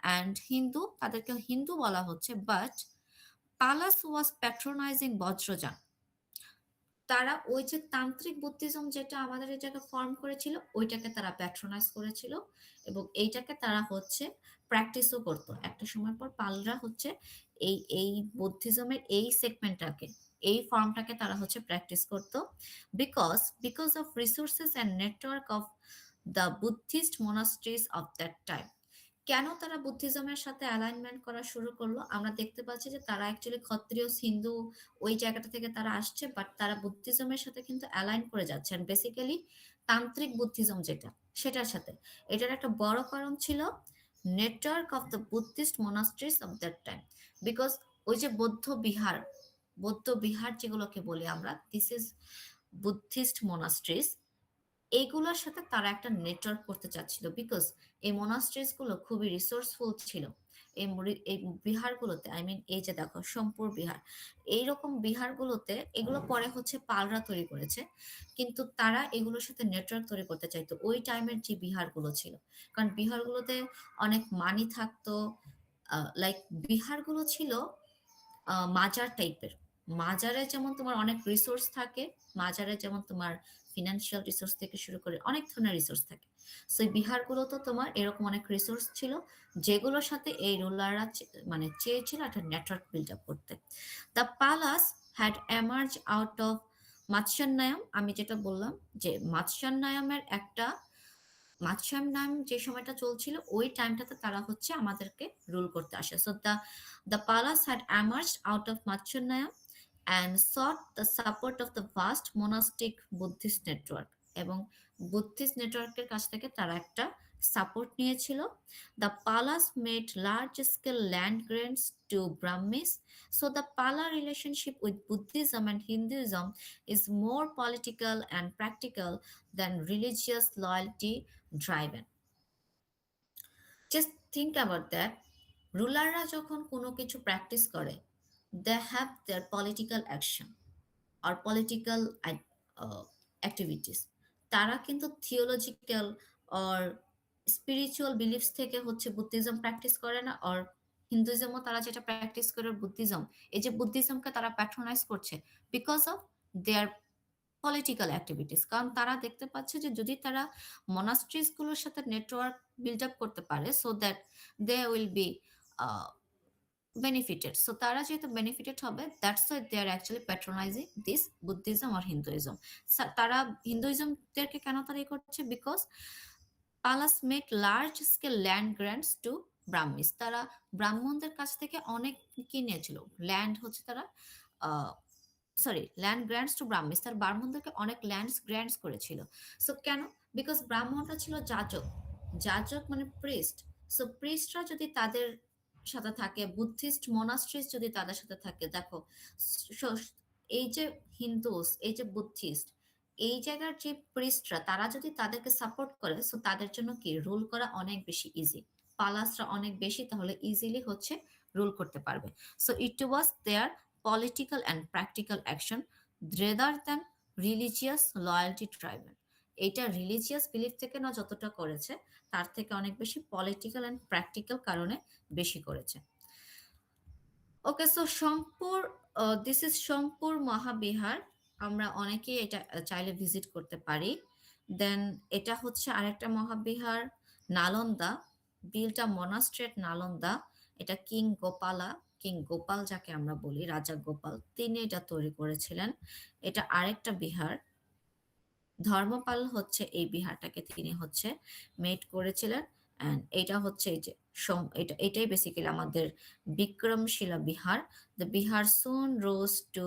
অ্যান্ড হিন্দু, তাদেরকে হিন্দু বলা হচ্ছে, বাট পালাস ওয়াজ প্যাট্রোনাইজিং বজ্রযান। তারা ওই যে তান্ত্রিক বুদ্ধিজম যেটা আমাদের এই জায়গায় ফর্ম করেছিল, ওইটাকে তারা প্যাট্রোনাইজ করেছিল, এবং এইটাকে তারা হচ্ছে প্র্যাকটিসও করতো। একটা সময় পর পালরা হচ্ছে এই এই বুদ্ধিজমের এই সেগমেন্টটাকে, এই ফর্মটাকে তারা হচ্ছে প্র্যাকটিস করতো, because of resources and network of the Buddhist monasteries of that time. কেন তারা বুদ্ধিজমের সাথে অ্যালাইনমেন্ট করা শুরু করলো? আমরা দেখতে পাচ্ছি যে তারা অ্যাকচুয়ালি ক্ষত্রিয় হিন্দু ওই জায়গাটা থেকে তারা আসছে, বাট তারা বুদ্ধিজমের সাথে কিন্তু অ্যালাইন করে যাচ্ছেন, বেসিক্যালি তান্ত্রিক বুদ্ধিজম যেটা, সেটার সাথে। এটার একটা বড় কারণ ছিল network of the Buddhist monasteries of that time, because ওই যে বৌদ্ধ বিহার যেগুলোকে বলি আমরা, দিস ইজ বুদ্ধিস্ট মোনাস্ট্রিজ, এইগুলোর সাথে তারা একটা নেটওয়ার্ক করতে চাচ্ছিল, বিকজ এই মোনাস্ট্রিজ গুলো খুবই রিসোর্সফুল ছিল। এই বিহারগুলোতে, আই মিন এই যে দেখো সোমপুর বিহার, এইরকম বিহারগুলোতে, এগুলো পরে হচ্ছে পালরা তৈরি করেছে, কিন্তু তারা এগুলোর সাথে নেটওয়ার্ক তৈরি করতে চাইতো ওই টাইমের যে বিহারগুলো ছিল, কারণ বিহারগুলোতে অনেক মানি থাকতো। লাইক বিহারগুলো ছিল মাজার টাইপের। মাজারে যেমন তোমার অনেক রিসোর্স থাকে, মাজারে যেমন তোমার ফিনান্সিয়াল রিসোর্স থেকে শুরু করে অনেক ধরনের রিসোর্স থাকে, সেই বিহারগুলো তো তোমার এরকম অনেক রিসোর্স ছিল, যেগুলোর সাথে এই রুলাররা মানে চেয়েছিল একটা নেটওয়ার্ক বিল্ড আপ করতে। The Palas had emerge out of Matsyanyayam, আমি যেটা বললাম যে মাৎস্যান্নায়মের একটা, মাৎস্যাম নাম যে সময়টা চলছিল ওই টাইমটাতে তারা হচ্ছে আমাদেরকে রুল করতে আসে। So the Palas had emerged out of Matsuyama and sought the support of the vast monastic Buddhist network, এবং বুদ্ধিস্ট নেটওয়ার্কের কাছ থেকে তারা একটা সাপোর্ট নিয়েছিল। The Palas made large scale land grants to Brahmins. So the Pala relationship with Buddhism and Hinduism is more political and practical than religious loyalty driven. Just think about that. রুলাররা যখন কোনো কিছু প্র্যাকটিস করে, they have their political action আর political activities. তারা কিন্তু theological or spiritual beliefs থেকে হচ্ছে বুদ্ধিজম প্র্যাকটিস করে না, আর হিন্দুইজমও তারা যেটা প্র্যাকটিস করে বুদ্ধিজম, এই যে বুদ্ধিজমকে তারা প্যাট্রোনাইজ করছে because of their political activities. কারণ তারা দেখতে পাচ্ছে যে যদি তারা মনাস্ট্রিজ গুলোর সাথে নেটওয়ার্ক বিল্ড আপ করতে পারে, so that they will be benefited. সো তারা যেহেতু বেনিফিটেড হবে, that's why they are actually patronising this Buddhism আর হিন্দুইজম। তারা হিন্দুইজমদেরকে কেন তারা করছে? Because Palas make large scale land grants to Brahmins. তারা ব্রাহ্মণদের কাছ থেকে অনেক কি নিয়েছিল, ল্যান্ড হচ্ছে তারা, ল্যান্ড গ্র্যান্টস টু ব্রাহ্মিস, তার ব্রাহ্মণদেরকে অনেক ল্যান্ডস গ্র্যান্টস করেছিল। সো কেন? বিকজ ব্রাহ্মণরা ছিল যাজক, যাজক মানে প্রিস্ট। সো প্রিস্টরা যদি তাদের সাথে থাকে, বুদ্ধিস্ট মোনাস্ট্রিজ যদি তাদের সাথে থাকে, দেখো এই যে হিন্দুস, এই যে বুদ্ধিস্ট, এই জায়গার যে প্রিস্টরা তারা যদি তাদেরকে সাপোর্ট করে, সো তাদের জন্য কি রুল করা অনেক বেশি ইজি। পালাসরা অনেক বেশি, তাহলে ইজিলি হচ্ছে রুল করতে পারবে। So it was their political and practical action rather than religious loyalty driven. এটা রিলিজিয়াস বিলিফ থেকে না যতটা করেছে, তার থেকে অনেক বেশি পলিটিক্যাল অ্যান্ড প্র্যাকটিক্যাল কারণে বেশি করেছে। Okay, so Sompur, this is Sompur Mahavihara. আমরা অনেকেই এটা চাইলে ভিজিট করতে পারি। দেন এটা হচ্ছে আরেকটা মহাবিহার, নালন্দা, বিলটা মনাস্ট্রেট নালন্দা। এটা কিং গোপাল যাকে আমরা বলি, রাজা গোপাল, তিনি এটা তৈরি করেছিলেন। এটা আরেকটা বিহার, ধর্মপাল হচ্ছে এই বিহারটাকে তিনি হচ্ছে মেড করেছিলেন। অ্যান্ড এটা হচ্ছে এই যে এটাই বেসিক্যালি আমাদের Vikramshila Bihar. The Bihar soon rose to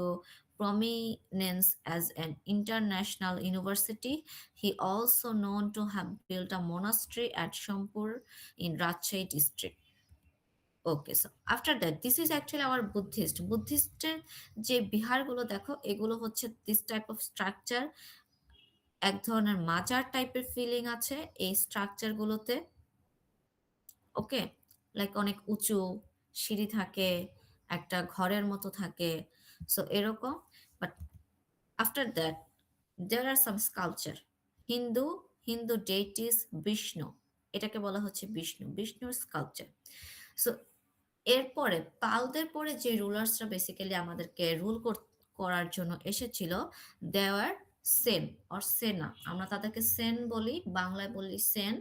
prominence as an international university. He also known to have built a monastery at Shampur in Rajshahi district. Okay, so after that this is actually our বুদ্ধিস্টের যে বিহারগুলো দেখো, এগুলো হচ্ছে this type of structure, এক ধরনের মাজার টাইপের ফিলিং আছে এই স্ট্রাকচার গুলোতে। ওকে, লাইক অনেক উঁচু সিঁড়ি থাকে, একটা ঘরের মতো থাকে, সো এরকম। But After that, there are some sculpture. Hindu Hindu deities Vishnu, এটাকে বলা হচ্ছে বিষ্ণু, বিষ্ণুর স্কাল্পচার। সো এরপরে পালদের পরে যে রুলার্সরা বেসিক্যালি আমাদেরকে করার জন্য এসেছিল, দেওয়ার সেন অর সেনা, আমরা তাদেরকে সেন বলি, বাংলায় বলি সেন,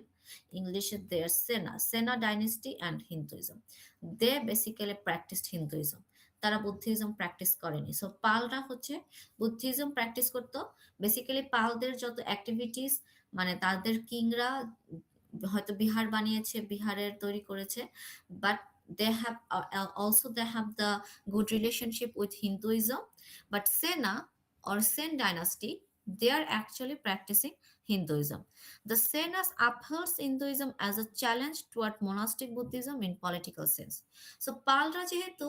ইংলিশে there Sena, Sena dynasty and Hinduism. They basically practised Hinduism, তারা বুদ্ধিজম প্র্যাকটিস করেনি। সো পালরা হচ্ছে বুদ্ধিজম প্র্যাকটিস করতো। বেসিক্যালি পালদের যত অ্যাক্টিভিটিস, মানে তাদের কিংরা হয়তো বিহার বানিয়েছে, বিহারের তৈরি করেছে, but they have also they have the good relationship with Hinduism. But Sena or Sen dynasty, they are actually practicing Hinduism. The Senas upholds Hinduism as a challenge toward monastic Buddhism in political sense. So পালরা যেহেতু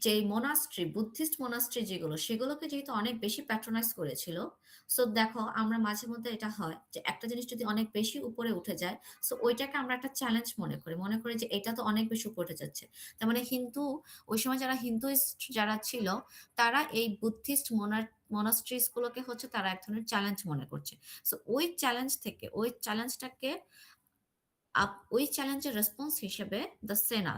যে monastery, Buddhist monastery যেগুলো, সেগুলোকে যেহেতু অনেক বেশি patronise করেছিল, so দেখো আমরা মাঝে মধ্যে এটা হয় যে একটা জিনিস যদি অনেক বেশি উপরে উঠে যায়, সো ওইটাকে আমরা একটা চ্যালেঞ্জ মনে করি যে এটা তো অনেক বেশি উপরে উঠে যাচ্ছে। তার মানে হিন্দু, ওই সময় যারা হিন্দুইস্ট যারা ছিল, তারা এই বুদ্ধিস্ট মোনাস্ট্রিজ গুলোকে হচ্ছে তারা এক ধরনের চ্যালেঞ্জ মনে করছে। সো ওই চ্যালেঞ্জ থেকে, ওই চ্যালেঞ্জটাকে ওই চ্যালেঞ্জের রেসপন্স হিসেবে দ্য সেনা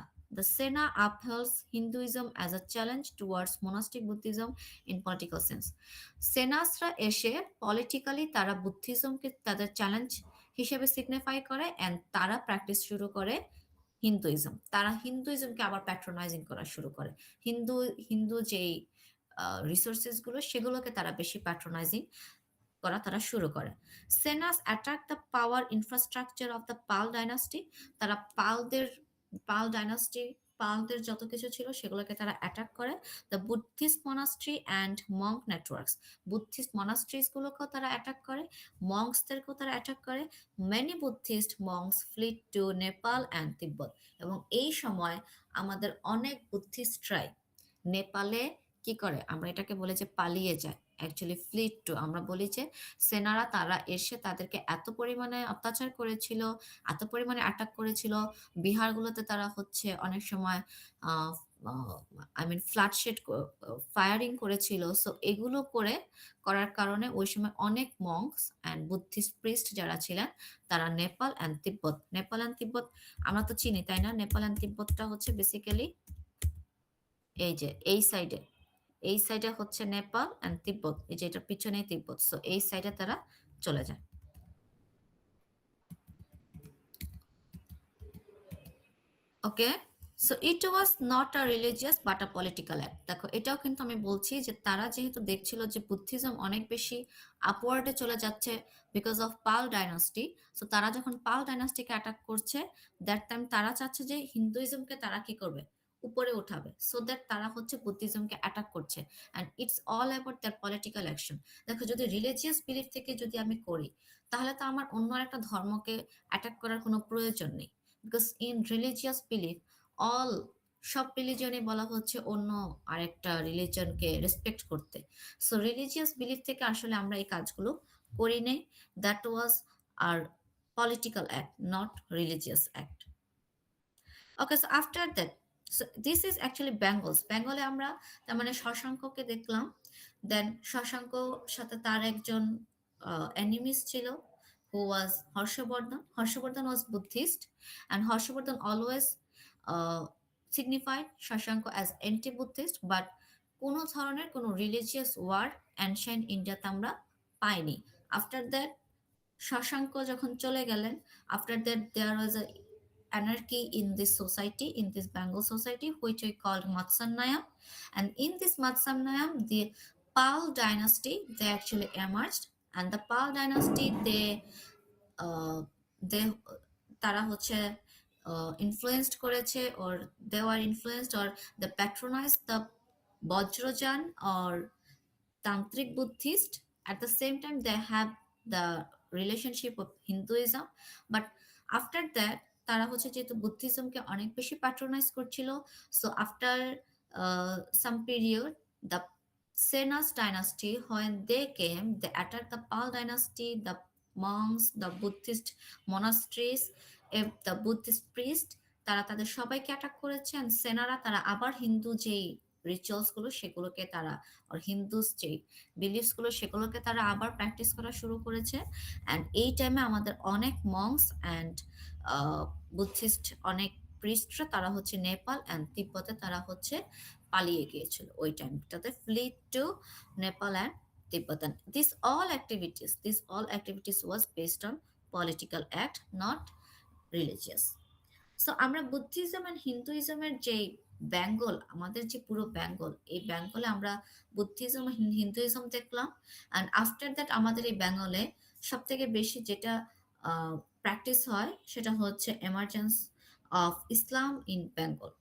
upholds Hinduism as a challenge towards monastic Buddhism in political sense. সেনাসরা এসে পলিটিক্যালি তারা বুদ্ধিজমকে তাদের চ্যালেঞ্জ হিসেবে সিগনিফাই করে অ্যান্ড তারা প্র্যাকটিস শুরু করে হিন্দুইজম। তারা হিন্দুইজমকে আবার প্যাট্রোনাইজিং করা শুরু করে। হিন্দু হিন্দু যেই রিসোর্সেস গুলো, সেগুলোকে তারা বেশি প্যাট্রোনাইজিং করা তারা শুরু করে। Senas attack the power infrastructure of the Pal dynasty. তারা পাল ডাইনাস্টি, পালদের যত কিছু ছিল সেগুলোকে তারা অ্যাটাক করে। The Buddhist monastery and monk networks, Buddhist monasteries গুলোকেও তারা অ্যাটাক করে, মঙ্কসদেরকেও তারা অ্যাটাক করে। Many Buddhist monks fled to Nepal and Tibet. এবং এই সময় আমাদের অনেক বুদ্ধিস্টরাই নেপালে কি করে, আমরা এটাকে বলে যে পালিয়ে যায়, অ্যাকচুয়ালি ফ্লিট টু, আমরা বলি যে সেনারা তারা এসে তাদেরকে এত পরিমাণে অত্যাচার করেছিল, এত পরিমাণে অ্যাটাক করেছিল, বিহারগুলোতে তারা হচ্ছে অনেক সময় আই মিন ফ্ল্যাটশেড ফায়ারিং করেছিল। সো এগুলো করার কারণে ওই সময় অনেক মঙ্কস অ্যান্ড বুদ্ধিস্ট প্রিস্ট যারা ছিলেন, তারা নেপাল অ্যান্ড তিব্বত আমরা তো চিনি তাই না? নেপাল অ্যান্ড তিব্বতটা হচ্ছে বেসিক্যালি এই যে এই সাইডে হচ্ছে নেপাল অ্যান্ড তিব্বত, এই যে এটার পিছনেই তিব্বত। সো এই সাইডে তারা চলে যায়। Okay, so it was not a religious but a political act. দেখো এটাও কিন্তু আমি বলছি যে তারা যেহেতু দেখছিল যে বুদ্ধিজম অনেক বেশি আপওয়ার্ডে চলে যাচ্ছে because of Pala dynasty, so তারা যখন পাল ডাইনাস্টিকে অ্যাটাক করছে, দ্যাট টাইম তারা চাচ্ছে যে হিন্দুইজমকে তারা কি করবে, উপরে উঠাবে, সো দ্যাট তারা হচ্ছে বুদ্ধিজমকে অ্যাটাক করছে। And it's all about their political action. দেখো যদি রিলিজিয়াস বিলিফ থেকে যদি আমি করি, তাহলে তো আমার অন্য একটা ধর্মকে অ্যাটাক করার কোনো প্রয়োজন নেই। Because in religious belief, all সব রিলিজনে বলা হচ্ছে অন্য আরেকটা রিলিজনকে রেসপেক্ট করতে। সো রিলিজিয়াস বিলিফ থেকে আসলে আমরা এই কাজগুলো করি নাই। That was our political act, not religious act. Okay, so after that, so this is actually বেঙ্গলে আমরা তার মানে শশাঙ্ককে দেখলাম। দেন শশাঙ্ক সাথে তার একজন এনিমিস ছিল, who was Harshavardhan. Harshavardhan was Buddhist, and Harshavardhan always signified Shashanko as anti-Buddhist, but কোনো ধরনের কোনো রিলিজিয়াস ওয়ার অ্যানশিয়েন্ট ইন্ডিয়াতে আমরা পাইনি। আফটার দ্যাট শশাঙ্ক যখন চলে গেলেন, after that there was a anarchy in this society, in this Bengal society, which we called Matsannayam. And in this Matsannayam, the Pal dynasty, they actually emerged. And the Pal dynasty, they তারা হচ্ছে influenced করেছে, or they were influenced, or they patronized the Bajrajan or Tantric Buddhist. At the same time, they have the relationship of Hinduism. But after that, তারা হচ্ছে যেহেতু বুদ্ধিজমকে অনেক বেশি patronise করছিল, so after some period, the Senas dynasty, when they came, they attacked the Pal dynasty, the monks, the Buddhist monasteries, the Buddhist priest, তারা তাদের সবাইকে attack করেছে। and সেনারা তারা আবার হিন্দু যেই রিচুয়ালস গুলো সেগুলোকে তারা, আর হিন্দুস যে বিলিফস গুলো সেগুলোকে তারা আবার প্র্যাকটিস করা শুরু করেছে। অ্যান্ড এই টাইমে আমাদের অনেক মংস অ্যান্ড বুদ্ধিস্ট অনেক প্রিস্টরা তারা হচ্ছে নেপাল অ্যান্ড তিব্বতে তারা হচ্ছে পালিয়ে গিয়েছিল ওই টাইমটাতে, flee to Nepal and Tibet. These all activities was based on political act, not religious. So আমরা বুদ্ধিজম অ্যান্ড হিন্দুইজমের যে বেঙ্গল, আমাদের যে পুরো বেঙ্গল, এই বেঙ্গলে আমরা বুদ্ধিজম হিন্দুইজম দেখলাম। অ্যান্ড আফটার দ্যাট আমাদের এই বেঙ্গলে সব থেকে বেশি যেটা প্র্যাকটিস হয় সেটা হচ্ছে emergence of Islam in Bengal.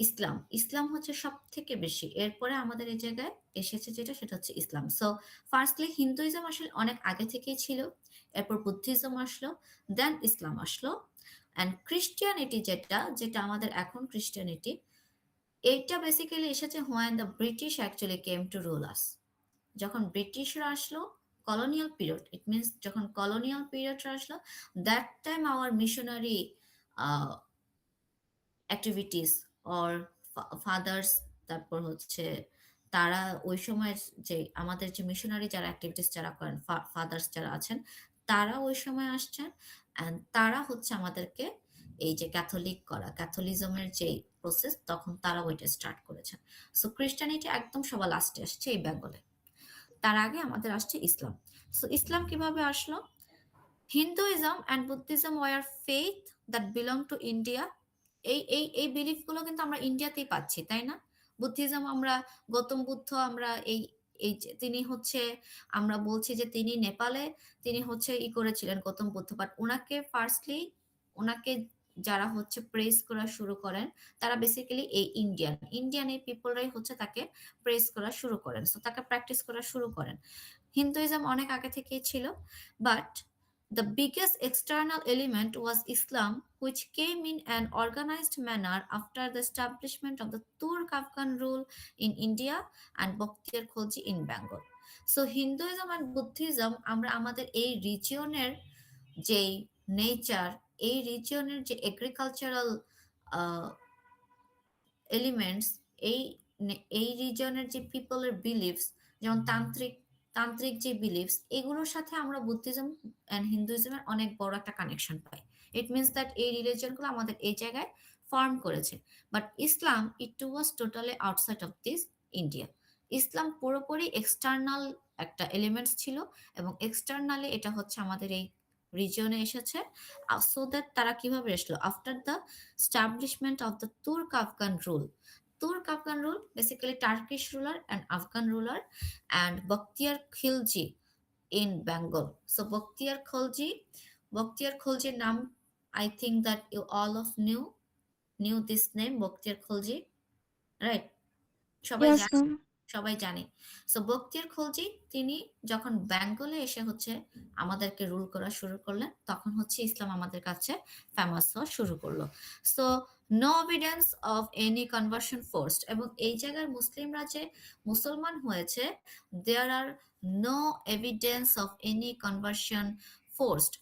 ইসলাম ইসলাম হচ্ছে সব থেকে বেশি, এরপরে আমাদের এই জায়গায় এসেছে যেটা সেটা হচ্ছে ইসলাম। সো ফার্স্টলি হিন্দুইজম আসলে অনেক আগে থেকেই ছিল, এরপর বুদ্ধিজম আসলো, দেন ইসলাম আসলো। অ্যান্ড ক্রিশ্চিয়ানিটি যেটা যেটা আমাদের এখন ক্রিশ্চিয়ানিটি, এইটা বেসিক্যালি এসেছে when the British actually came to rule us. যখন ব্রিটিশরা আসলো, কলোনিয়াল পিরিয়ড, ইট মিনস যখন কলোনিয়াল পিরিয়ডটা আসলো, that time our missionary activities or fathers, তারপর হচ্ছে তারা ওই সময় যে আমাদের যে মিশনারি যারা অ্যাক্টিভিটিস যারা করেন, ফাদার্স যারা আছেন, তারা ওই সময় আসছেন। অ্যান্ড তারা হচ্ছে আমাদেরকে এই যে ক্যাথলিক করা, ক্যাথলিজমের যে প্রসেস, তখন তারা ওইটা স্টার্ট করেছেন। সো ক্রিশ্চানিটি একদম সবার লাস্টে আসছে এই বেঙ্গলে, তার আগে আমাদের আসছে ইসলাম। সো ইসলাম কিভাবে আসলো? Hinduism and Buddhism were faith that belong to India. এই বিলিফ গুলো কিন্তু আমরা ইন্ডিয়াতেই পাচ্ছি, তাই না? বুদ্ধিজম আমরা গৌতম বুদ্ধ, আমরা এই তিনি হচ্ছে, আমরা বলছি যে তিনি নেপালে তিনি হচ্ছে করেছিলেন গৌতম বুদ্ধ, বাট ওনাকে ফার্স্টলি ওনাকে যারা হচ্ছে প্রেস করা শুরু করেন তারা বেসিক্যালি এই ইন্ডিয়ান ইন্ডিয়ান এই পিপলরাই হচ্ছে তাকে প্রেস করা শুরু করেন, সো তাকে প্র্যাকটিস করা শুরু করেন। হিন্দুইজম অনেক আগে থেকেই ছিল, but the biggest external element was Islam, which came in an organized manner after the establishment of the Turk Afghan rule in India and Bokhtiyar Khilji in Bengal. So Hinduism and Buddhism আমরা আমাদের এই রিজিয়নের যে nature, এই রিজিয়নের যে agricultural elements, এই এই রিজনের যে পিপলের believes, যেমন তান্ত্রিক তান্ত্রিক যে বিলিভস, এগুলোর সাথে আমরা বুদ্ধিজম অ্যান্ড হিন্দুইজমের অনেক বড় একটা কানেকশন পাই। ইট মিনস দ্যাট এই রিলিজনগুলো আমাদের এই জায়গায় ফর্ম করেছে। But Islam it was totally outside of this India. ইসলাম পুরোপুরি এক্সটার্নাল একটা এলিমেন্টস ছিল, এবং এক্সটার্নালি এটা হচ্ছে আমাদের এই রিজিয়নে এসেছে। সো দ্যাট তারা কিভাবে আসলো? After the establishment of the Turk Afghan rule. Turk Afghan rule, basically Turkish ruler and Afghan ruler, and Bakhtiyar Khilji in Bengal. So Bakhtiyar Khilji নাম, I think that you all of knew this name, Bakhtiyar Khilji, right? সবাই Yes, জানে, ma'am. সবাই জানে। So Bakhtiyar Khalji তিনি যখন বেঙ্গলে এসে হচ্ছে আমাদেরকে রুল করা শুরু করলেন, তখন হচ্ছে ইসলাম আমাদের কাছে ফেমাস হওয়া শুরু করলো। So no evidence of any conversion forced, এবং এই জায়গার মুসলিমরা যে মুসলমান হয়েছে, there are no evidence of any conversion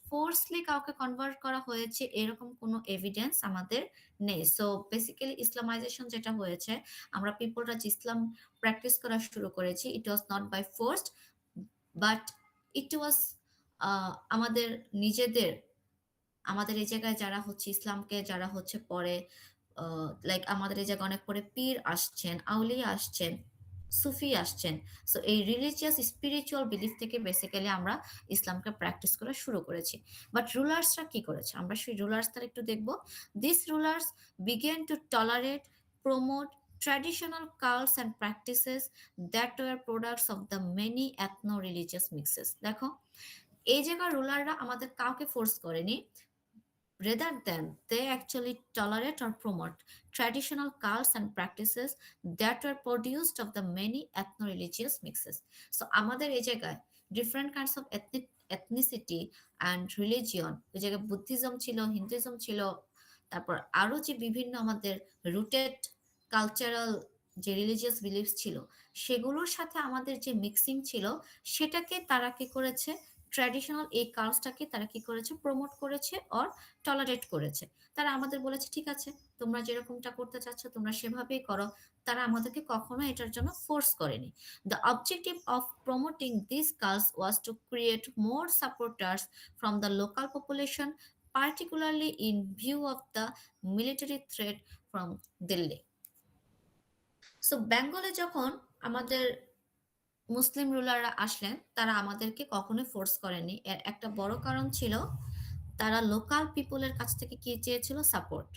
forcely কাউকে কনভার্ট করা হয়েছে এরকম কোনো এভিডেন্স আমাদের নেই। সো বেসিক্যালি ইসলামাইজেশন যেটা হয়েছে, আমরা পিপলরা যে ইসলাম প্র্যাকটিস করা শুরু করেছি, it was not by forced, but it was আমাদের নিজেদের, আমাদের এই জায়গায় যারা হচ্ছে ইসলামকে যারা হচ্ছে পরে, লাইক আমাদের এই জায়গায় অনেক পরে পীর আসছেন, আউলিয়া আসছেন, সুফি আসছেন। সো এই রিলিজিয়াস স্পিরিচুয়াল বিলিফ থেকে বেসিক্যালি আমরা ইসলামকে প্র্যাকটিস করা শুরু করেছি। বাট রুলার্সরা কি করেছে, আমরা সেই রুলার্সদের একটু দেখবো। This rulers began to tolerate, promote traditional cults and practices that were products of the many ethno-religious mixes. দেখো, এই জায়গার রুলাররা আমাদের কাউকে ফোর্স করেনি, rather than they actually tolerate or promote traditional cults and practices that were produced of the many ethno-religious mixes. So আমাদের এই জায়গায় different kinds of ethnicity and religion, ওই জায়গায় বুদ্ধিজম ছিল, হিন্দুইজম ছিল, তারপর আরো যে বিভিন্ন আমাদের রুটেড কালচারাল যে রিলিজিয়াস বিলিফস ছিল, সেগুলোর সাথে আমাদের যে মিক্সিং ছিল, সেটাকে তারা কি করেছে, ট্র্যাডিশনাল এই কালসটাকে তারা কি করেছে, প্রমোট করেছে অর টলারেট করেছে। তারা আমাদের বলেছে ঠিক আছে, তোমরা যেরকমটা করতে চাচ্ছ তোমরা সেভাবেই করো। তারা আমাদেরকে কখনো এটার জন্য ফোর্স করেনি। The objective of promoting this কালস was to create more supporters from the local population, particularly in view of the military threat from Delhi. So বেঙ্গলে যখন আমাদের মুসলিম রুলাররা আসলেন, তারা আমাদেরকে কখনোই ফোর্স করেনি। এর একটা বড় কারণ ছিল তারা লোকাল পিপলের কাছ থেকে কি চেয়েছিল, support.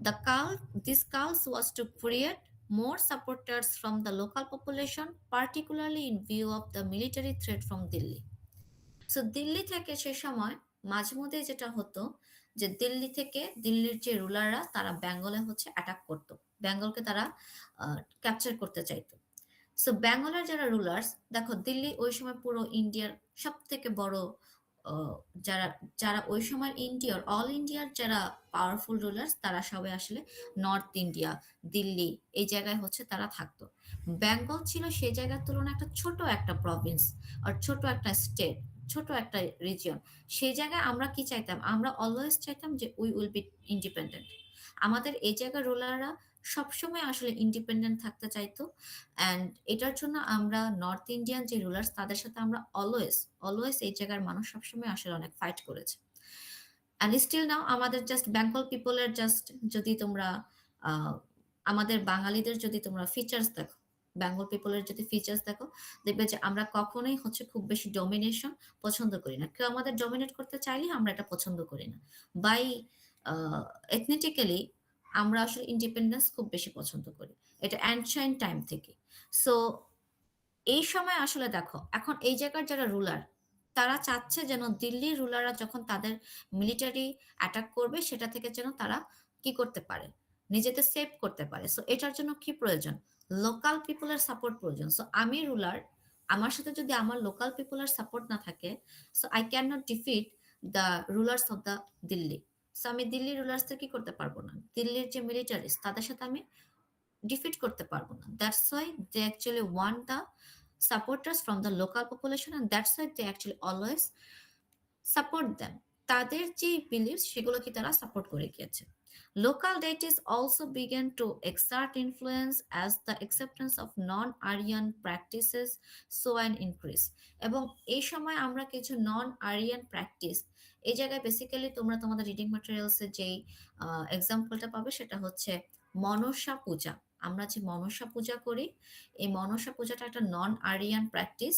The cult, this cult was to create more supporters from the local population, particularly in view of the military threat from Delhi. So Delhi থেকে সে সময় মাঝে মধ্যে যেটা হতো যে দিল্লি থেকে, দিল্লির যে রুলাররা তারা বেঙ্গলে হচ্ছে অ্যাটাক করতো, বেঙ্গলকে তারা ক্যাপচার করতে চাইতো। সো বেঙ্গলের যারা রুলার্স, দেখো দিল্লি ওই সময় পুরো ইন্ডিয়ার সব থেকে বড় যারা যারা ওই সময় ইন্ডিয়ার অল ইন্ডিয়ার যারা পাওয়ারফুল রুলার্স, তারা সবাই আসলে নর্থ ইন্ডিয়া, দিল্লি এই জায়গায় হচ্ছে তারা থাকতো। বেঙ্গল ছিল সেই জায়গার তুলনায় একটা ছোট একটা প্রভিন্স আর ছোট একটা স্টেট, ছোট একটা রিজিয়ন। সেই জায়গায় আমরা কি চাইতাম, আমরা অলওয়েজ চাইতাম যে উই উইল বি ইন্ডিপেন্ডেন্ট। আমাদের এই জায়গার রুলাররা সবসময় আসলে ইন্ডিপেন্ডেন্ট থাকতে চাইতো। অ্যান্ড এটার জন্য আমরা নর্থ ইন্ডিয়ান যে রুলার্স তাদের সাথে আমরা অলওয়েজ অলওয়েজ এই জায়গার মানুষ সবসময় আসলে অনেক ফাইট করেছে। অ্যান্ড স্টিল নাও আমাদের জাস্ট বেঙ্গল পিপলের জাস্ট যদি তোমরা আমাদের বাঙালিদের যদি তোমরা ফিচার্স দেখো, বেঙ্গল পিপলের যদি ফিচার্স দেখো, দেখবে যে আমরা কখনোই হচ্ছে খুব বেশি ডমিনেশন পছন্দ করি না। কেউ আমাদের ডমিনেট করতে চাইলে আমরা এটা পছন্দ করি না। বাই এথনিটিক্যালি আমরা আসলে ইন্ডিপেন্ডেন্স খুব বেশি পছন্দ করি, এটা অ্যানশিয়েন্ট টাইম থেকে। সো এই সময় আসলে দেখো এখন এই জায়গার যারা রুলার, তারা চাচ্ছে যেন দিল্লির রুলাররা যখন তাদের মিলিটারি অ্যাটাক করবে সেটা থেকে যেন তারা কি করতে পারে, নিজেদের সেভ করতে পারে। সো এটার জন্য কি প্রয়োজন, লোকাল পিপলের সাপোর্ট প্রয়োজন। সো আমি রুলার, আমার সাথে যদি আমার লোকাল পিপলের সাপোর্ট না থাকে, so I can not defeat the rulers of the Delhi. So আমি দিল্লির রুলার্সদের কি করতে পারবো না, দিল্লির যে মিলিটারিস তাদের সাথে আমি ডিফিট করতে পারবো না। That's why they actually want the supporters from the local population, and that's why they actually always support them. তাদের যে বিলিভস সেগুলোকে তারা সাপোর্ট করে গিয়েছে। Local deities also began to exert influence as the acceptance of non Aryan practices so an increase. এবং এই সময় আমরা কিছু নন আরিয়ান প্র্যাকটিস, এই জায়গায় বেসিক্যালি তোমরা তোমাদের রিডিং ম্যাটেরিয়ালসে যেই এক্সাম্পলটা পাবে সেটা হচ্ছে মনসা পূজা। আমরা যে মনসা পূজা করি, এই মনসা পূজাটা একটা নন আরিয়ান প্র্যাকটিস।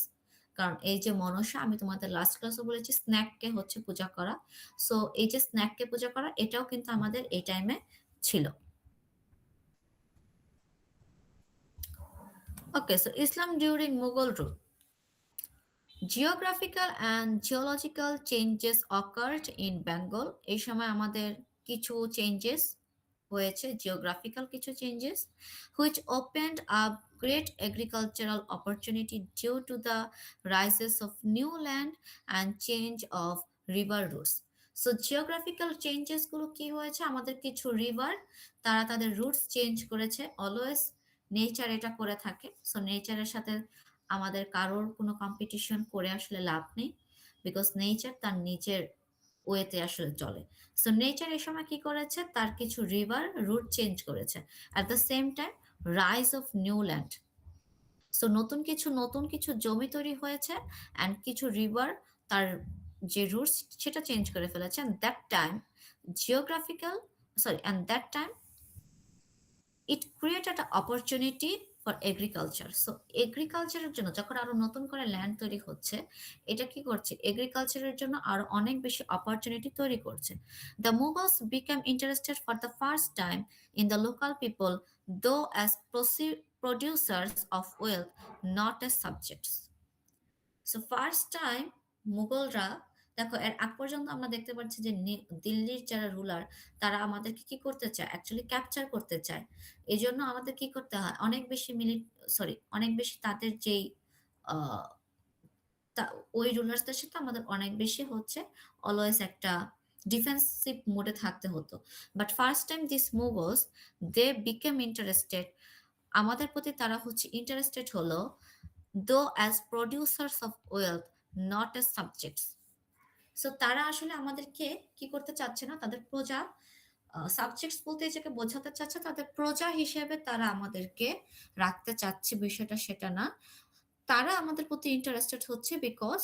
কারণ এই যে মনসা, আমি তোমাদের লাস্ট ক্লাসে বলেছি স্ন্যাককে হচ্ছে পূজা করা। সো এই যে স্ন্যাককে পূজা করা, এটাও কিন্তু আমাদের এই টাইমে ছিল। Okay, so Islam during Mughal rule. Geographical and geological changes occurred in Bengal. এই সময় আমাদের কিছু চেঞ্জেস হয়েছে, জিওগ্রাফিক্যাল কিছু changes, which opened up great agricultural opportunity due to the rises of new land and change of river routes. So geographical changes গুলো কি হয়েছে, আমাদের কিছু রিভার তারা তাদের রুটস চেঞ্জ করেছে। অলওয়েজ নেচার এটা করে থাকে। সো নেচারের সাথে আমাদের কারোর কোনো কম্পিটিশন করে আসলে লাভ নেই, বিকজ নেচার তার নিজের ওয়েতে আসলে চলে। সো নেচার এই সময় কি করেছে, তার কিছু রিভার রুট চেঞ্জ করেছে। At the same time rise of new land. So নতুন কিছু জমি তৈরি হয়েছে, অ্যান্ড কিছু রিভার তার যে রুটস সেটা চেঞ্জ করে ফেলেছে। And that time geographical sorry and that time it created a opportunity for agriculture. So এগ্রিকালচারের জন্য যখন আরো নতুন করে ল্যান্ড তৈরি হচ্ছে, এটা কি করছে, এগ্রিকালচারের জন্য আরো অনেক বেশি অপরচুনিটি তৈরি করছে। The Mughals become interested for the first time in the local people, though as producers of wealth, not as subjects. So first time মুঘলরা, দেখো এর আগ পর্যন্ত আমরা দেখতে পাচ্ছি যে দিল্লির যারা রুলার তারা আমাদেরকে কি করতে চায়, অ্যাকচুয়ালি ক্যাপচার করতে চায়। এই জন্য আমাদের কি করতে হয়, অনেক বেশি অনেক বেশি তাদের যেই আহ, ওই রুলার্সদের সাথে আমাদের অনেক বেশি হচ্ছে অলওয়েজ একটা ডিফেন্সিভ মোডে থাকতে হতো। But first time this Mughals they became interested, আমাদের প্রতি তারা হচ্ছে ইন্টারেস্টেড হলো, though as producers of wealth, not as subjects. সো তারা আসলে আমাদেরকে কি করতে চাচ্ছে না, তাদের প্রজা, সাবজেক্টস বলতে যেটাকে বোঝাতে চাচ্ছে তাদের প্রজা হিসেবে তারা আমাদেরকে রাখতে চাচ্ছে, বিষয়টা সেটা না। তারা আমাদের প্রতি ইন্টারেস্টেড হচ্ছে because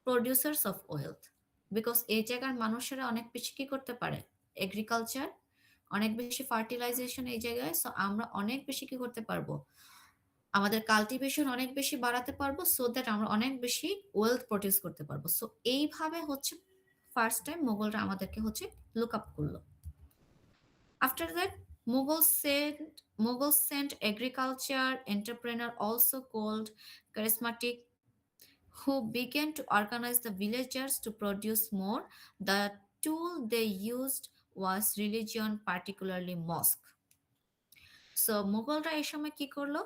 producers of wealth, because এই জায়গার মানুষেরা অনেক বেশি কি করতে পারে, এগ্রিকালচার, অনেক বেশি ফার্টিলাইজেশন এই জায়গায়। সো আমরা অনেক বেশি কি করতে পারবো, আমাদের কাল্টিভেশন অনেক বেশি বাড়াতে পারবো, সো দ্যাট আমরা অনেক বেশি ওয়েলথ প্রডিউস করতে পারবো। সো এইভাবে হচ্ছে ফার্স্ট টাইম মোগলরা আমাদেরকে হচ্ছে লুক আপ করলো। After that Mughals sent agriculture entrepreneur also called charismatic who began to organize the villagers to produce more. The tool they used was religion, particularly mosque. So মোগলরা এই সময় কি করলো,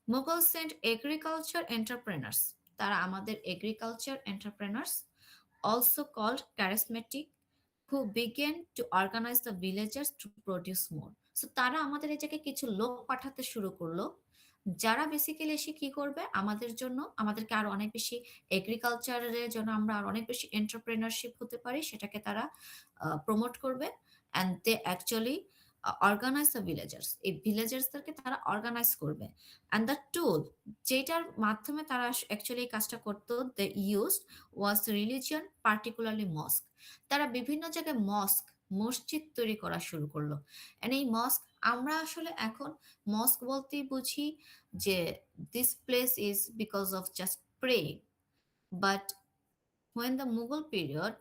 Mughals sent agriculture entrepreneurs, তারা আমাদের agriculture entrepreneurs also called charismatic who began to organize the villagers to produce more. So তারা আমাদের এই জায়গায় কিছু লোক পাঠাতে শুরু করলো, যারা বেসিক্যালি এসে কি করবে, আমাদের জন্য, আমাদেরকে আরো অনেক বেশি এগ্রিকালচারের জন্য আমরা আরো অনেক বেশি এন্টারপ্রেনারশিপ হতে পারি সেটাকে তারা প্রমোট করবে। And they actually organise the villagers, এই ভিলেজার্সদেরকে তারা অর্গানাইজ করবে। অ্যান্ড দ্য টুল, যেটার মাধ্যমে তারা অ্যাকচুয়ালি এই কাজটা করতো, they used was religion, particularly mosque. তারা বিভিন্ন জায়গায় মসজিদ তৈরি করা শুরু করলো। এন্ড এই মস্ক, আমরা আসলে এখন মস্ক বলতেই বুঝি যে this place is because of just pray, but when the Mughal period,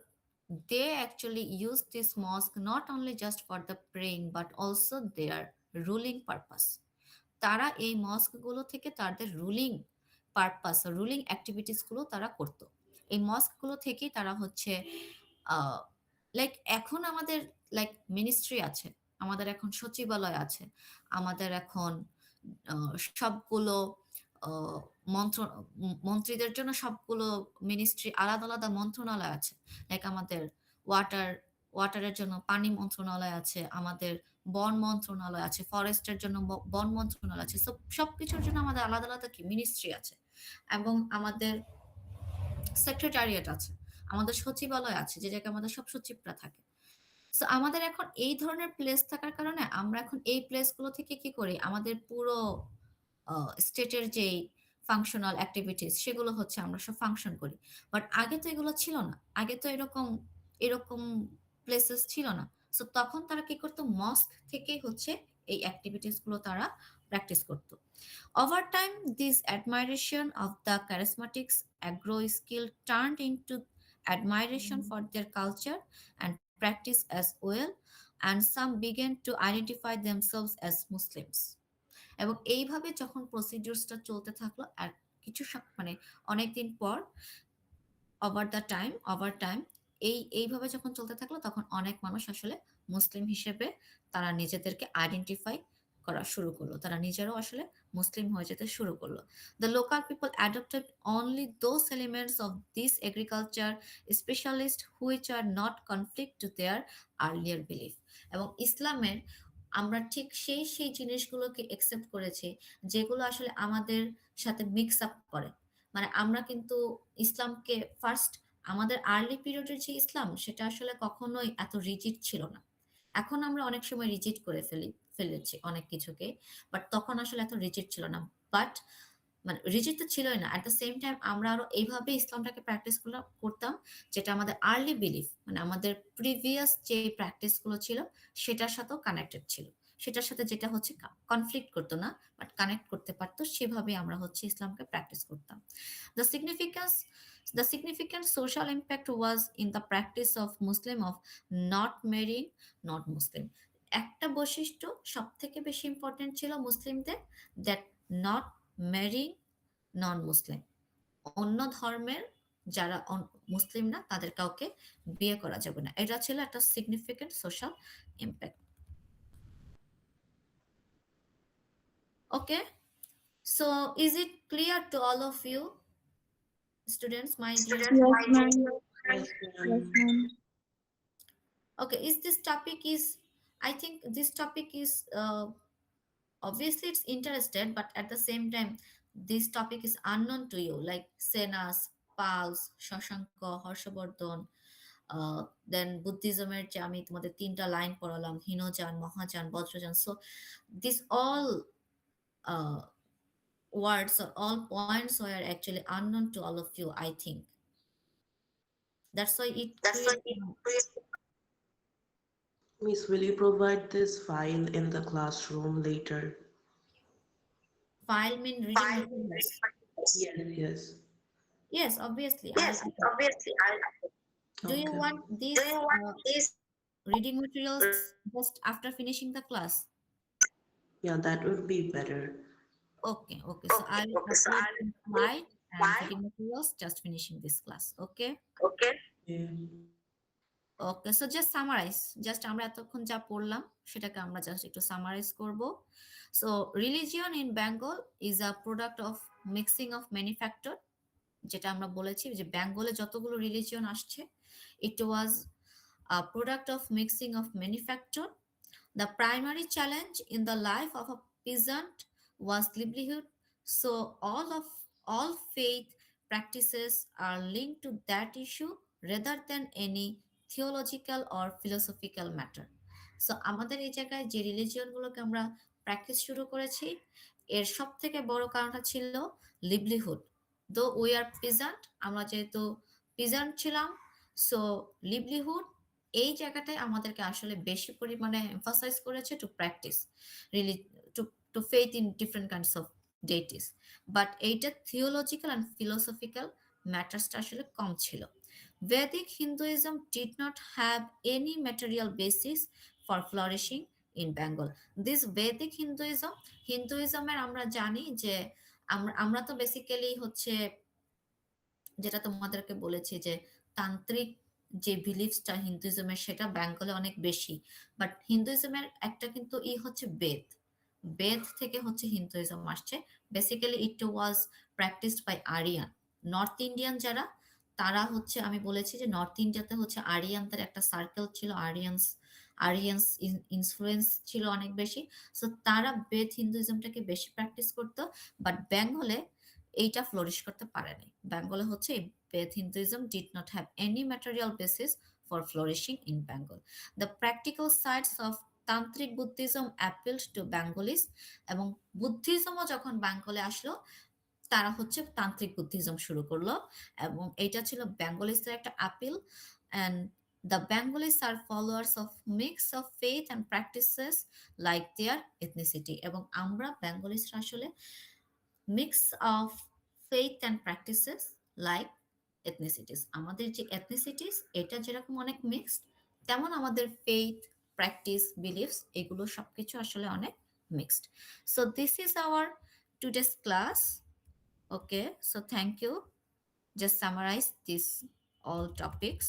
they actually used this mosque not only just for the praying but also their ruling purpose. তারা এই মস্ক গুলো থেকে তাদের রুলিং পারপাস, রুলিং অ্যাক্টিভিটিস গুলো তারা করতো। এই মস্ক গুলো থেকেই তারা হচ্ছে লাইক এখন আমাদের লাইক মিনিস্ট্রি আছে, আমাদের এখন সচিবালয় আছে, আমাদের এখন সবগুলো আহ, মন্ত্র মন্ত্রীদের জন্য সবগুলো মিনিস্ট্রি, আলাদা আলাদা মন্ত্রণালয় আছে। লাইক আমাদের ওয়াটারের জন্য পানি মন্ত্রণালয় আছে, আমাদের বন মন্ত্রণালয় আছে, ফরেস্টের জন্য বন মন্ত্রণালয় আছে। সবকিছুর জন্য আমাদের আলাদা আলাদা কি মিনিস্ট্রি আছে, এবং আমাদের সেক্রেটারিয়েট আছে, আমাদের সচিবালয় আছে, যে জায়গায় আমাদের সব সচিবরা থাকে। সো আমাদের এখন এই ধরনের প্লেস থাকার কারণে আমরা এখন এই প্লেসগুলো থেকে কি করি, আমাদের পুরো স্টেটের যেই ফাংশনাল অ্যাক্টিভিটিস সেগুলো হচ্ছে আমরা সব ফাংশন করি। বাট আগে তো এগুলো ছিল না, আগে তো এরকম এরকম প্লেসেস ছিল না। সো তখন তারা কি করতো, মস্ক থেকেই হচ্ছে এই অ্যাক্টিভিটিস গুলো তারা প্র্যাকটিস করতো। Over time, this admiration of the charismatics agro skill turned into admiration for their culture and practice as well, and some began to identify themselves as Muslims. এবং এইভাবে যখন প্রসিডিউরসটা চলতে থাকলো, আর কিছু মানে অনেকদিন পর, ওভার টাইম এইভাবে যখন চলতে থাকলো, তখন অনেক মানুষ আসলে মুসলিম হিসেবে তারা নিজেদেরকে আইডেন্টিফাই করা শুরু করলো, তারা নিজেরাও আসলে মুসলিম হয়ে যেতে শুরু করলো। The local people adopted only those elements of this agriculture specialist which are not conflict to their earlier belief. এবং ইসলামের আমরা ঠিক সেই জিনিসগুলোকে একসেপ্ট করেছি যেগুলো আসলে আমাদের সাথে মিক্স আপ করে। মানে আমরা কিন্তু ইসলামকে ফার্স্ট, আমাদের আর্লি পিরিয়ডের যে ইসলাম সেটা আসলে কখনোই এত রিজিড ছিল না। এখন আমরা অনেক সময় রিজিড করে ফেলেছি অনেক কিছুকে, বাট তখন আসলে এত রিজিড ছিল না। বাট মানে রিজিড তো ছিলই না, অ্যাট দ্য সেম টাইম আমরা আরো এইভাবে ইসলামটাকে প্র্যাকটিস করতাম যেটা আমাদের আর্লি বিলিফ, মানে আমাদের প্রিভিয়াস যে প্র্যাকটিস গুলো ছিল সেটার সাথেও কানেক্টেড ছিল, সেটার সাথে যেটা হচ্ছে কনফ্লিক্ট করতো না, বাট কানেক্ট করতে পারতো, সেভাবে আমরা হচ্ছে ইসলামকে প্র্যাকটিস করতাম। The significance, the significant social impact was in the practice of Muslim of not marrying non-Muslim. একটা বৈশিষ্ট্য সব থেকে বেশি ইম্পর্টেন্ট ছিল মুসলিমদের, দ্যাট নট ম্যারিং নন মুসলিম, অন্য ধর্মের যারা মুসলিম না তাদের কাউকে বিয়ে করা যাবে না। এটা ছিল একটা significant social impact. Okay, so is it clear to all of you students, my dear? Yes, ma'am. Yes, Yes, ma'am. ma'am. Okay, is this topic is, I think this topic is Obviously it's interested, but at the same time this topic is unknown to you, like Senas, Pals, Shashanka, Harshavardhan, then বুদ্ধিজমের যে আমি তোমাদের তিনটা line পড়ালাম, Hinayana, Mahayana, Vajrayana. So these all uh, words or all points were actually unknown to all of you, I think. That's why it creates Miss, will you provide this file in the classroom later? file mean reading materials. Yes, yes. Yes, obviously I'll do you Okay. want these reading materials just after finishing the class? Yeah, that would be better. Okay, so I will upload the slide and reading materials just finishing this class. Okay. Yeah. Okay, so just summarise, just আমরা এতক্ষণ যা পড়লাম সেটাকে আমরা just একটু summarise করব. So religion in Bengal is a product of mixing of many factor, যেটা আমরা বলেছি যে বেঙ্গলে যতগুলো রিলিজিয়ন আসছে, it was a product of mixing of many factor. The primary challenge in the life of a peasant was livelihood. So all faith practices are linked to that issue rather than any theological or philosophical matter. So আমাদের এই জায়গায় যে religion গুলোকে আমরা practice শুরু করেছি, এর সব থেকে বড় কারণটা ছিল লিভলিহুড. দো উই আর পিজান্ট, আমরা যেহেতু পিজান্ট ছিলাম, সো লিভলিহুড এই জায়গাটায় আমাদেরকে আসলে বেশি পরিমাণে এমফাসাইজ করেছে to practice really to to faith in different kinds of deities. But এইটা থিওলজিক্যাল অ্যান্ড ফিলোসফিক্যাল ম্যাটার্সটা আসলে কম ছিল. Vedic Hinduism did not have any material basis for flourishing in Bengal. This Vedic Hinduism, হিন্দুইজমের আমরা জানি যে আমরা তো বেসিক্যালি হচ্ছে যেটা তোমাদেরকে বলেছি যে তান্ত্রিক যে বিলিফসটা হিন্দুইজমের সেটা বেঙ্গলে অনেক বেশি, বাট হিন্দুইজমের একটা কিন্তু হচ্ছে বেদ, বেদ থেকে হচ্ছে হিন্দুইজম আসছে. Basically it was practised by Aryan. North Indian যারা, তারা হচ্ছে আমি বলেছি যে নর্থ ইন্ডিয়াতে হচ্ছে আরিয়ানদের একটা সার্কেল ছিল, আরিয়ান্স ইনফ্লুয়েন্স ছিল অনেক বেশি. সো তারা বেদ হিন্দুইজমটাকে বেশি প্র্যাকটিস করতো, বাট বেঙ্গলে এইটা ফ্লোরিশ করতে পারেনি. বেঙ্গলে হচ্ছে Beth Hinduism did not have any material basis for flourishing in Bengal. The practical sides of Tantric Buddhism appealed to Bengalis, এবং বুদ্ধিজমও যখন বেঙ্গলে আসলো তারা হচ্ছে তান্ত্রিক বুদ্ধিজম শুরু করলো, এবং এটা ছিল বেঙ্গলিসদের একটা appeal. And the Bengalis are followers of mix of faith and practices like their ethnicity. এবং আমরা বেঙ্গলিসরা আসলে mix of faith and practices like এথনিসিটিস. আমাদের যে এথনিসিটিস এটা যেরকম অনেক মিক্সড, তেমন আমাদের ফেইথ, প্র্যাকটিস, বিলিফস এগুলো সবকিছু আসলে অনেক mixed. So this is our today's class. Okay, so thank you. Just summarize these all topics.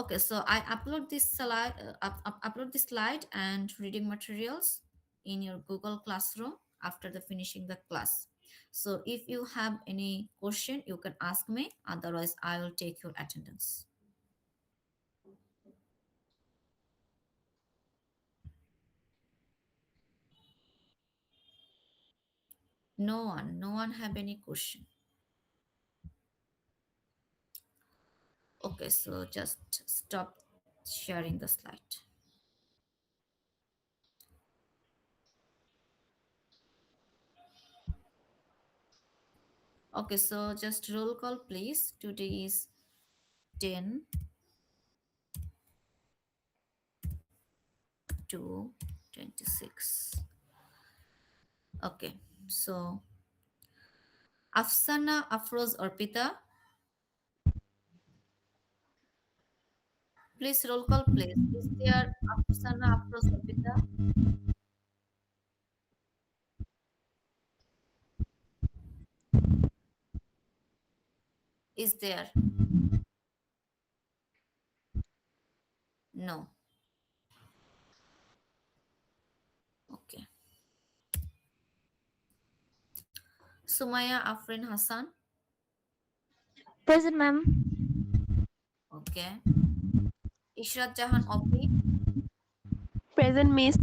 Okay, so I upload this slide, upload this slide and reading materials in your Google Classroom after the finishing the class. So if you have any question, you can ask me. Otherwise, I will take your attendance. No one have any question. Okay, so just stop sharing the slide. Okay, so just roll call, please. Today is 10 to 26. Okay, so Afsana, Afroz, Arpita. Please roll call, please. Is there Afsana, Afroz, Arpita? Is there? No. Okay. Sumaya, Afrin, Hassan. Present, ma'am. Okay. Ishrat Jahan, Opi. Present, Miss.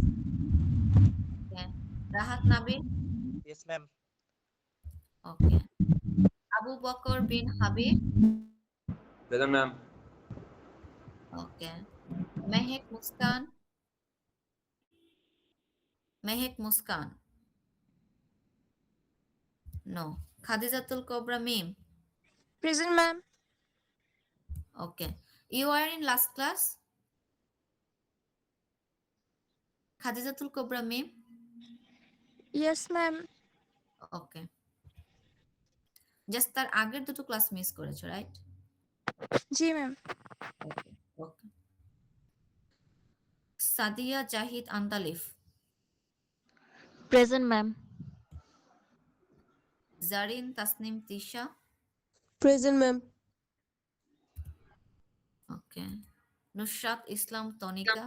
Okay. Rahat Nabil? Yes, ma'am. Okay. Abu Bakr bin Habib? Present, ma'am. Okay. Mehek Muskan? Mehek Muskan? No. Khadijatul Kobra Mim? Present, ma'am. Okay. You are in last class? Khadijatul Kobra Mim? Yes, ma'am. Okay, just তার আগের দুটো class miss করেছো, right? Ji, ma'am. Okay okay. Sadia Zahid Antalif? Present, ma'am. Zarin Tasnim Tisha? Present, ma'am. Okay. Nusrat Islam Tonika?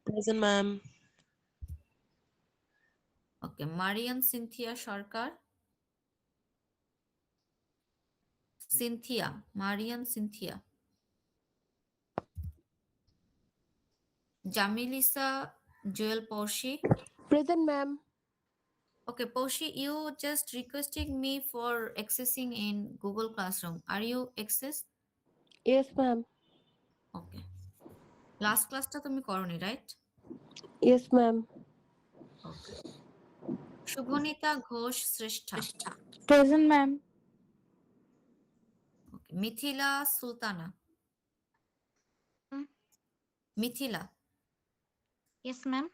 Present, ma'am. Okay. Marian Sinthia Sarkar? Sinthia, Marian Sinthia? Jamilisa Jewel Poushi? Present, ma'am. Okay, Poshi, you just requesting me for accessing in Google Classroom. Are you access? Yes, ma'am. Okay. Last class টা তুমি করনি, right? Yes, ma'am. Okay. Shubhonita Ghosh Shreshtha? Present, ma'am. Okay. Mithila Sultana? Mithila? Yes, ma'am.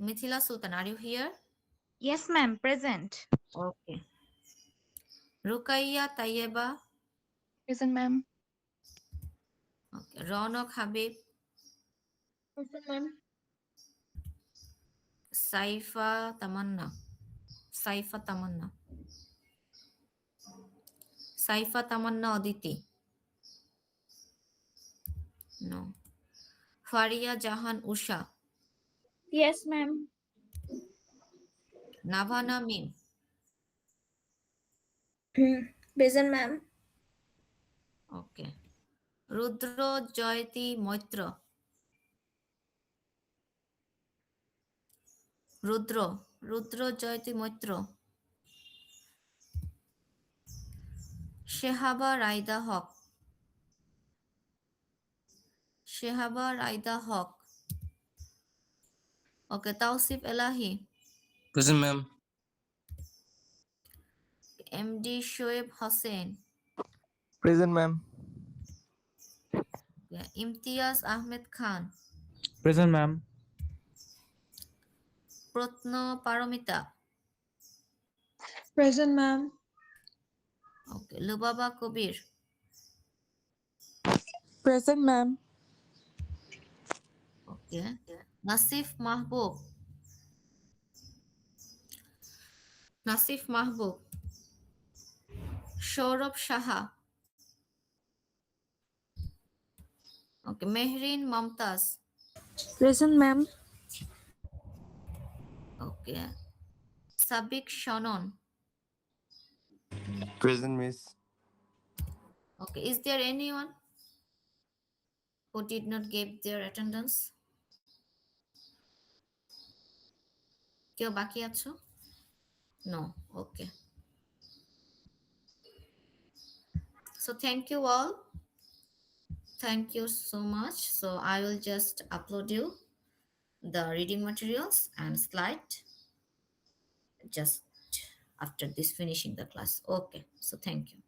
Mithila Sultana, are you here? Yes, ma'am. Present. Okay. Rukaiya Taiyeba? Present, ma'am. Okay. Rounak Habib? Present, ma'am. Saifa Tamanna? Saifa Tamanna? Saifa Tamanna Aditi? No. Faria Jahan Usha? Yes, ma'am. Navana Mim? Present, ma'am. Okay. Rudra Joyoti Moitra? Rudra Joyoti Moitra? Shehaba Raida Haque? Shehaba Raida Haque? Okay. Tausif Elahi? Present, ma'am. MD Shoaib Hossain? Present, ma'am. Imtiaz Ahmed Khan? Present, ma'am. Protno Paromita? Present, ma'am. Okay. Lubaba Kabir? Present, ma'am. Okay. Nasif Mahbub? Nasif Mahbub? Sourav Saha? Okay. Mehrin Momtaz? Present, ma'am. Okay. Sabik Shonon? Present, Miss. Okay, is there anyone who did not give their attendance? কেউ বাকি আছো? No. Okay. So thank you all. Thank you so much. So I will just upload you the reading materials and slide just after this finishing the class. Okay. So thank you.